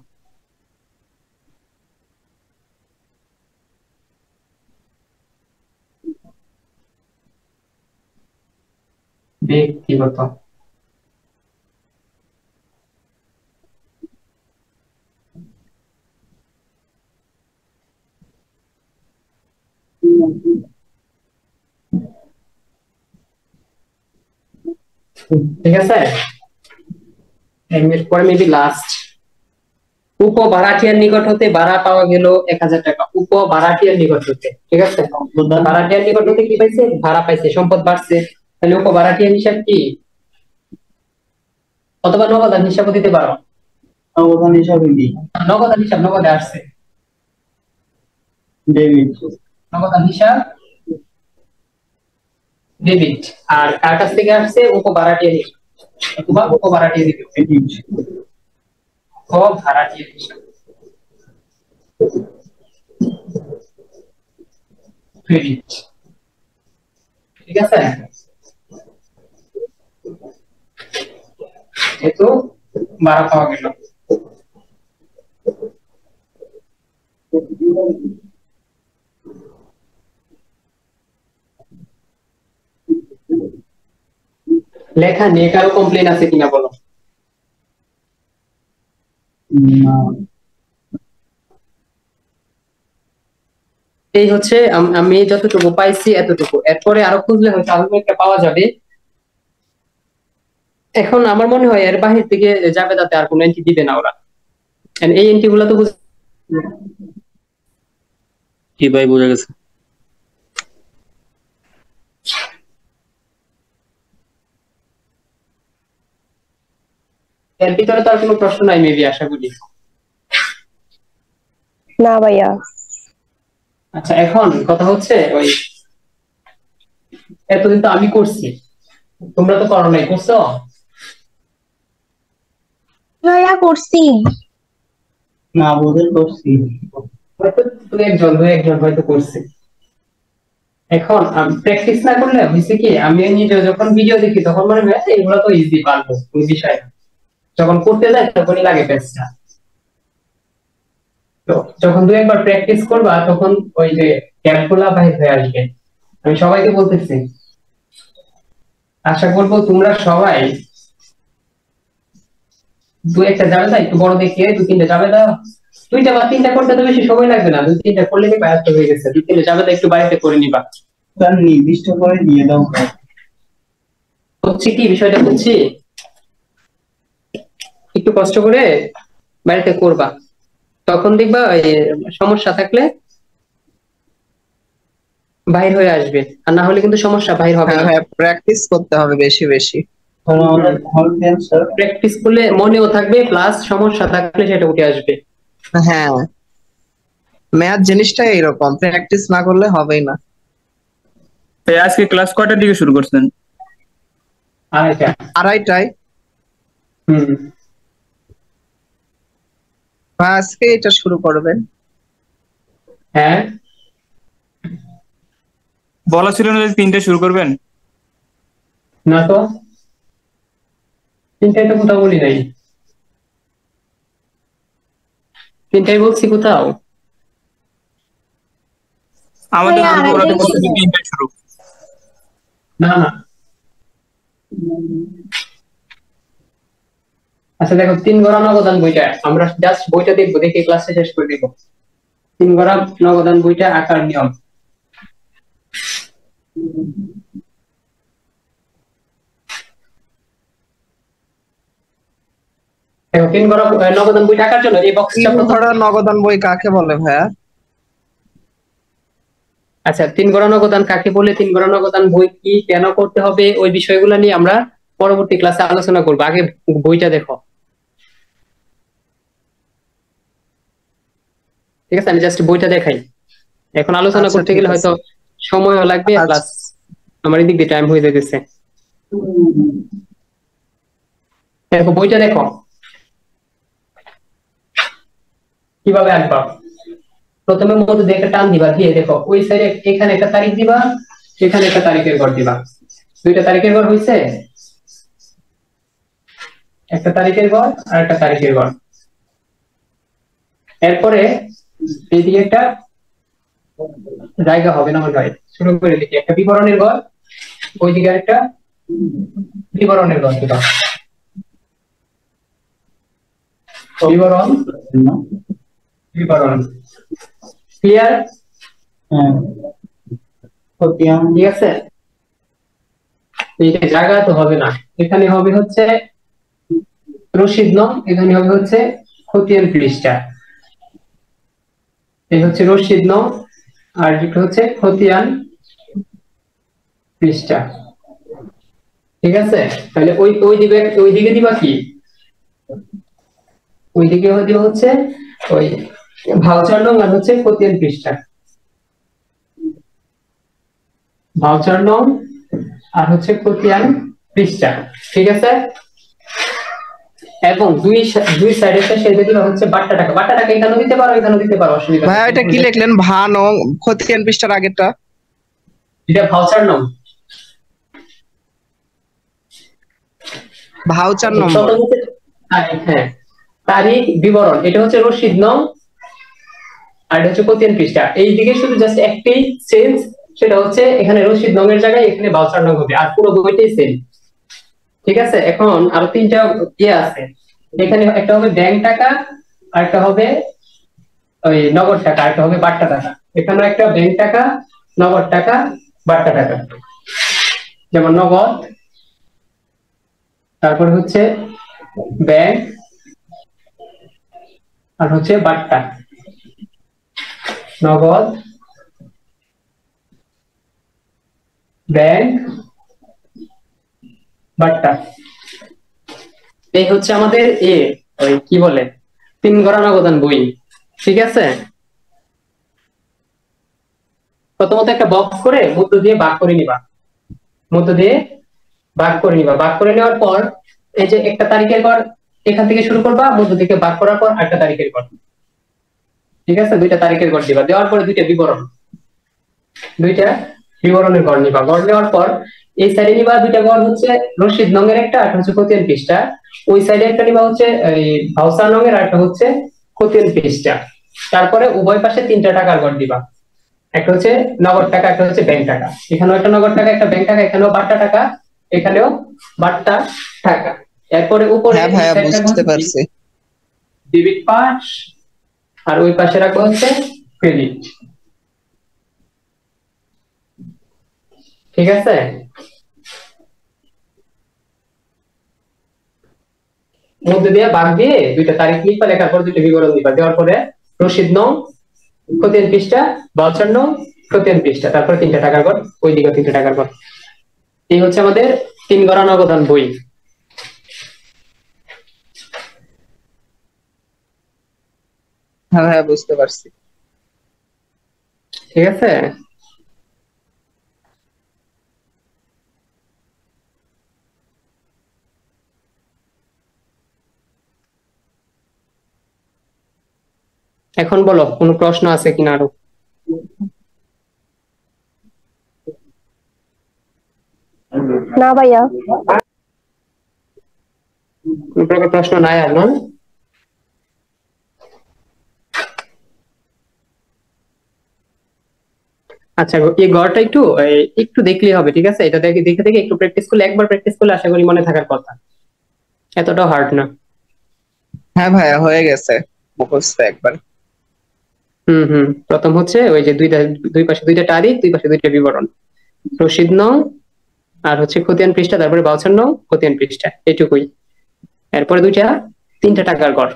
ব্যক্তিগত। ঠিক আছে, 1 মিনিট পরে মেবি লাস্ট। উপ ভাড়াটিয়ার নিকট হতে ভাড়া পাওয়া গেল 1000 টাকা। উপ ভাড়াটিয়ার নিকট হতে, ঠিক আছে, ভাড়াটিয়ার নিকট হতে কি পাইছে? ভাড়া পাইছে, সম্পদ বাড়ছে। তাহলে উপ ভাড়াটিয়ার হিসাব কি? অথবা নগদান হিসাবও দিতে পারো। অবদান হিসাবে দিই নগদান হিসাব নগদে আসছে, ডেবিট। নগদান হিসাব ডেবিট। আর কার কাছ থেকে আসছে? উপ ভাড়াটিয়ার হিসাব অথবা উপ ভাড়াটিয়ার দিবে। ক্রেডিট। উপ ভাড়াটিয়ার হিসাব ক্রেডিট। ঠিক আছে, যেহেতু ভাড়া পাওয়া গেল। লেখা নিয়ে কারো কমপ্লেন আছে কিনা বলো? না, এই হচ্ছে আমি যতটুকু পাইছি এতটুকু, এরপরে আরো খুঁজলে হয়তো আরো একটা পাওয়া যাবে। এখন আমার মনে হয় এর বাহির থেকে যাবে, তাতে আর কোনো এন্ট্রি দিবে না ওরা। And এই এন্ট্রি গুলো তো জি ভাই বোঝা গেছে। এর ভিতরে তো আর কোনো প্রশ্ন নাই মেবি, আশা করি। না ভাইয়া। আচ্ছা, এখন কথা হচ্ছে ওই এতদিন তো আমি করছি, তোমরা তো করো নাই, করছো? ভাইয়া করছি। না বোধহয় করছি। হয়তো দুই একজন হয়তো করছে। এখন প্র্যাকটিস না করলে হয়েছে কি, আমি নিজে যখন ভিডিও দেখি তখন মনে হয় এগুলো তো ইজি, পারবো, কোনো বিষয় না। যখন করতে যাই তখনই লাগে পেছটা। তো যখন দুই একবার প্র্যাকটিস করবা তখন ওই যে গ্যাপ গুলা বাইর হয়ে আসবে। আমি সবাইকে বলতেছি, আশা করবো তোমরা সবাই দু একটা যাবে না, একটু বড় দেখিয়ে 2-3টা যাবে দাও। 2টা বা 3টা করতে তো বেশি সময় লাগবে না, 2-3টা করলে কি ব্যস্ত হয়ে গেছে। 2-3টা যাবে একটু বাড়িতে করে নিবা। তার নির্দিষ্ট করে দিয়ে দাও। হচ্ছে কি বিষয়টা বুঝছি, একটু কষ্ট করে বাড়িতে করবা, তখন দেখবা সমস্যা থাকলে বাহির হয়ে আসবে। আর না হলে কিন্তু সমস্যা বাহির হবে হ্যাঁ না। হ্যাঁ, প্র্যাকটিস করতে হবে বেশি বেশি। কারণ আমাদের হল ক্যান্সার। প্র্যাকটিস করলে মনেও থাকবে, প্লাস সমস্যা থাকলে সেটা উঠে আসবে। হ্যাঁ, ম্যাথ জিনিসটা এইরকম, প্র্যাকটিস না করলে হবেই না। ভাই আজকে ক্লাস কয়টার দিকে শুরু করছেন? আর এটা 2:30টায়। হুম, আজকে এটা শুরু করবেন? হ্যাঁ, বলা ছিল না যে 3টে শুরু করবেন? না তো 3টায় তো কোথাও বলি নাই, 3টায় বলছি কোথাও? আমাদের ভাইয়া, গ্রুপে ওরা তো আড়াইটায় বলছে যে ছিল। 3টায় শুরু। না না, আচ্ছা দেখো, 3 গড়া নগদান বইটা আমরা জাস্ট বইটা দেখবো, দেখে ক্লাসে শেষ করে দিব। 3 গড়া নগদান বইটা আকার নিয়ম। দেখো 3 গড়া নগদান বই টাকার জন্য এই বক্সটা 3 ঘোড়া নগদান বই কাকে বলে ভাইয়া? আচ্ছা, 3 গড়া নগদান কাকে বলে, 3 গড়া নগদান বই কি, কেন করতে হবে, ওই বিষয়গুলো নিয়ে আমরা পরবর্তী ক্লাসে আলোচনা করবো। আগে বইটা দেখো, ঠিক আছে? আমি জাস্ট বইটা দেখাই, এখন আলোচনা আচ্ছা, করতে ঠিক গেলে আছে। হয়তো সময়ও লাগবে, আচ্ছা। প্লাস আমার এদিক দিয়ে টাইম হয়ে যেতেছে। দেখো বইটা দেখো কিভাবে আঁকবা। প্রথমে মধ্য দিয়ে একটা টান দিবা, দিয়ে দেখো ওই সাইডে এখানে একটা তারিখ দিবা, এখানে একটা তারিখের ঘর দিবা। দুইটা তারিখের ঘর হইছে, একটা তারিখের ঘর আর একটা তারিখের ঘর। এরপরে এইদিকে একটা জায়গা হবে না মনে হয়, শুরু করে লিখি একটা বিবরণের ঘর, ওইদিকে একটা বিবরণের ঘর দিবা। বিবরণ বিবরণ ক্লিয়ার? হ্যাঁ খতিয়ান। ঠিক আছে, এই জায়গা তো হবে না, এখানে হবে হচ্ছে রশিদ নং, এখানে হবে হচ্ছে খতিয়ান পৃষ্ঠা। এই হচ্ছে রশিদ নং আর এটা হচ্ছে খতিয়ান পৃষ্ঠা। ঠিক আছে, তাহলে ওই দিকে দিবা কি, ওইদিকে দিবা হচ্ছে ওই ভাউচার নং আর হচ্ছে খতিয়ান পৃষ্ঠা। ভাউচার নং আর হচ্ছে খতিয়ান পৃষ্ঠা। ঠিক আছে, এবং দুই সাইডের সাথে দিবা হচ্ছে বাট্টা টাকা। বাট্টা টাকা এখানেও দিতে পারো, এখানেও দিতে পারো, অসুবিধা নেই। ভাই এটা কি লিখলেন? ভা নং খতিয়ান পৃষ্ঠার আগেরটা এটা ভাউচার নং, ভাউচার নম্বর। হ্যাঁ তারিখ বিবরণ, এটা হচ্ছে রশিদ নং আর এটা হচ্ছে খতিয়ান পৃষ্ঠা। এই দিকে শুধু জাস্ট একটাই চেঞ্জ, সেটা হচ্ছে এখানে রশিদ নং এর জায়গায় এখানে ভাউচার নং হবে, আর পুরো বইটাই সেম। ঠিক আছে, এখন আরো তিনটা ইয়ে আছে, এখানে একটা হবে ব্যাংক টাকা, আর একটা হবে ওই নগদ টাকা, আর একটা হবে বাট্টা টাকা। এখানে একটা ব্যাংক টাকা, নগদ টাকা, বাট্টা টাকা। যেমন নগদ, তারপর হচ্ছে ব্যাংক, আর হচ্ছে বাট্টা। নগদ, ব্যাংক, বাট্টা। এই হচ্ছে আমাদের ওই কি বলে 3 গড়া নগদান বই। ঠিক আছে, প্রথমত একটা বক্স করে মধ্য দিয়ে ভাগ করে নিবা, মধ্য দিয়ে ভাগ করে নিবা। ভাগ করে নেওয়ার পর এই যে একটা তারিখের পর এখান থেকে শুরু করবা, মধ্য থেকে ভাগ করার পর একটা তারিখের পর। ঠিক আছে, দুইটা তারিখের ঘর দিবা, দেওয়ার পরে দুইটা বিবরণের ঘর নিবা। ঘর নেওয়ার পর এই সাইডে নিবা দুইটা ঘর হচ্ছে রশিদ নঙের একটা, আর হচ্ছে খতিয়ান পৃষ্ঠা। ওই সাইডে একটা নিবা হচ্ছে এই ভাউচার নঙের, আর একটা হচ্ছে খতিয়ান পৃষ্ঠা। তারপরে উভয় পাশে 3টা টাকার ঘর দিবা, একটা হচ্ছে নগদ টাকা, একটা হচ্ছে ব্যাংক টাকা। এখানেও একটা নগদ টাকা, একটা ব্যাংক টাকা, এখানেও বাট্টা টাকা, এখানেও বাট্টা টাকা। এরপরে উপরে হ্যাঁ ভাইয়া বুঝতে পারছি। ডেবিট পাস, আর ওই পাশে রাখবো হচ্ছে ক্রেডিট। ঠিক আছে, মধ্যে দিয়ে ভাগ দিয়ে দুইটা তারিখ লিখবা, লেখার পর দুইটা বিবরণ দিবা, দেওয়ার পরে রশিদ নং, খতিয়ান পৃষ্ঠা, ভাউচার নং, খতিয়ান পৃষ্ঠা, তারপরে 3টা টাকার ঘর, ওইদিকে 3টা টাকার ঘর। এই হচ্ছে আমাদের 3 গড়া নগদান বই। হ্যাঁ ভাইয়া বুঝতে পারছি। ঠিক আছে, এখন বলো কোনো প্রশ্ন আছে কিনা আরো? না ভাইয়া। কোনো প্রকার প্রশ্ন নাই আর না? আচ্ছা, এই ঘরটা একটু দেখলেই হবে। ঠিক আছে, এটা দেখে দেখে দেখে একটু প্র্যাকটিস করলে, একবার প্র্যাকটিস করলে আশা করি মনে থাকার কথা, এতটাও হার্ড না। হ্যাঁ ভাইয়া হয়ে গেছে মুখস্থ একবার। প্রথম হচ্ছে ওই যে দুই পাশে 2টা তারিখ, দুই পাশে 2টা বিবরণ, রশিদ নং আর হচ্ছে খতিয়ান পৃষ্ঠা, তারপরে ভাউচার নং, খতিয়ান পৃষ্ঠা, এটুকুই। এরপরে 3টা টাকার ঘর।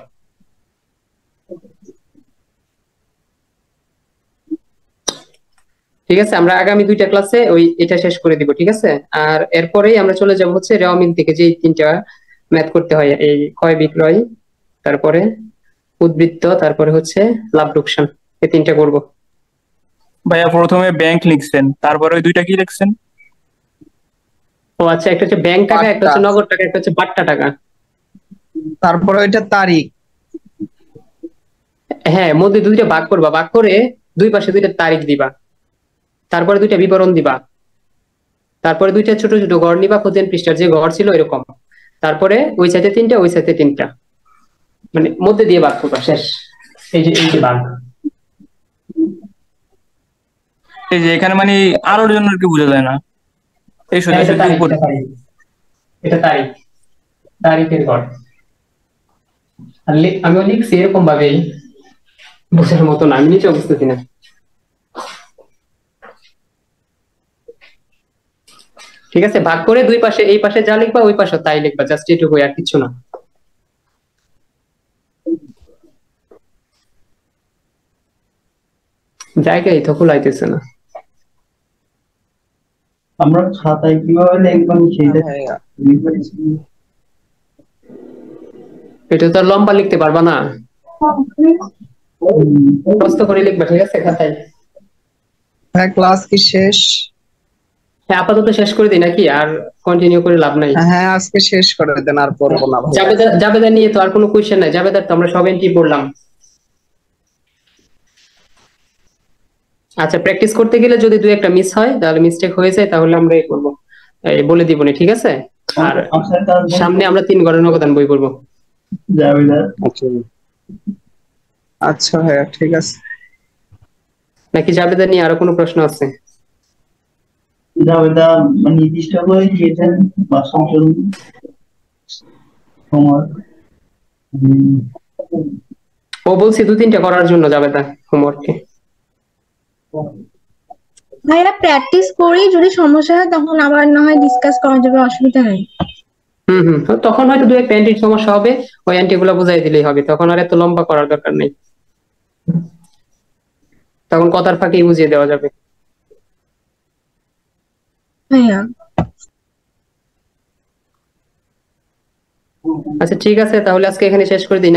ঠিক আছে, আমরা আগামী 2টা ক্লাসে এটা শেষ করে দিব। ঠিক আছে, আর এরপরেই আমরা চলে যাব হচ্ছে রেওয়া মিল থেকে যে 3টা ম্যাথ করতে হয়, এই ক্রয় বিক্রয়, তারপরে উদ্বৃত্ত, তারপরে হচ্ছে লাভ লোকসান, এই 3টা করব। ভাইয়া প্রথমে ব্যাংক লিখছেন, তারপরে ওই দুইটা কি লিখছেন? ও আচ্ছা, একটা হচ্ছে ব্যাংক টাকা, একটা হচ্ছে বাট্টা। নগদ টাকা, একটা হচ্ছে বাট্টা টাকা। তারপরে ওইটা তারিখ। হ্যাঁ, মধ্যে দুইটা ভাগ করবা, ভাগ করে দুই পাশে দুইটা তারিখ দিবা, তারপরে দুইটা বিবরণ দিবা, তারপরে দুইটা ছোট ছোট ঘর নিবা, প্রতিদিন পৃষ্ঠার যে ঘর ছিল এরকম, তারপরে ওই সাইডে তিনটা, ওই সাইডে তিনটা, মানে মধ্যে দিয়ে ভাগ করবা, শেষ। এই যে ভাগ। এই যে এখানে মানে আরোর জন্য আর কি বোঝা যায় না, এই হ্যাঁ, এটা সোজাসুজি তারিখ, উপরে। এটা তারিখ, তারিখের ঘর। আর আমিও লিখছি এরকম ভাবেই, বোঝার মতো না, আমি নিজেও বুঝতেছি না। ঠিক আছে, ভাগ করে দুই পাশে, এই পাশে যা লিখবা ওই পাশে তাই লিখবা, জাস্ট এটুকু, আর কিছু না। জায়গায় তো খোলাইতেছে না। আমরা খাতায় কিভাবে লিখবো সেটা ভাইয়া এটা তো আর লম্বা লিখতে পারবা না, কষ্ট করে লিখবা, ঠিক আছে, খাতায়। হ্যাঁ, ক্লাস কি শেষ? হ্যাঁ, আপাতত শেষ করে দিই নাকি, আর কন্টিনিউ করে লাভ নাই। হ্যাঁ, আজকে শেষ করে দেন, আর পড়বো না ভাই। জাবেদা নিয়ে তো আর কোনো কোয়েশ্চেন নাই, জাবেদার তো আমরা সব এন্ট্রি পড়লাম। আচ্ছা, প্র্যাকটিস করতে গেলে যদি দুই একটা মিস হয়, তাহলে মিস্টেক হয়ে যায়, তাহলে আমরা এই করবো, এই বলে দিব না, ঠিক আছে। আর সামনে আমরা 3 ঘরের অবদান বই পড়বো। যাবে না। আচ্ছা ভাইয়া, ঠিক আছে। নাকি জাবেদা নিয়ে আরো কোনো প্রশ্ন আছে? যাবে না, মানে নির্দিষ্ট করে দিয়েছেন বাসার জন্য তোমার ও বলছি 2-3টা করার জন্য জাবেদা হোমওয়ার্কে। ভাইয়া প্র্যাকটিস করি, যদি সমস্যা হয় তখন আবার না হয় ডিসকাস করা যাবে, অসুবিধা নেই। তখন হয়তো 2-একটা অ্যান্টির সমস্যা হবে, ওই অ্যান্টি গুলা বুঝাই দিলেই হবে, তখন আর এত লম্বা করার দরকার নেই, তখন কথার ফাঁকেই বুঝিয়ে দেওয়া যাবে। ভাইয়া আচ্ছা, ঠিক আছে, তাহলে আজকে এখানে শেষ করে দিই।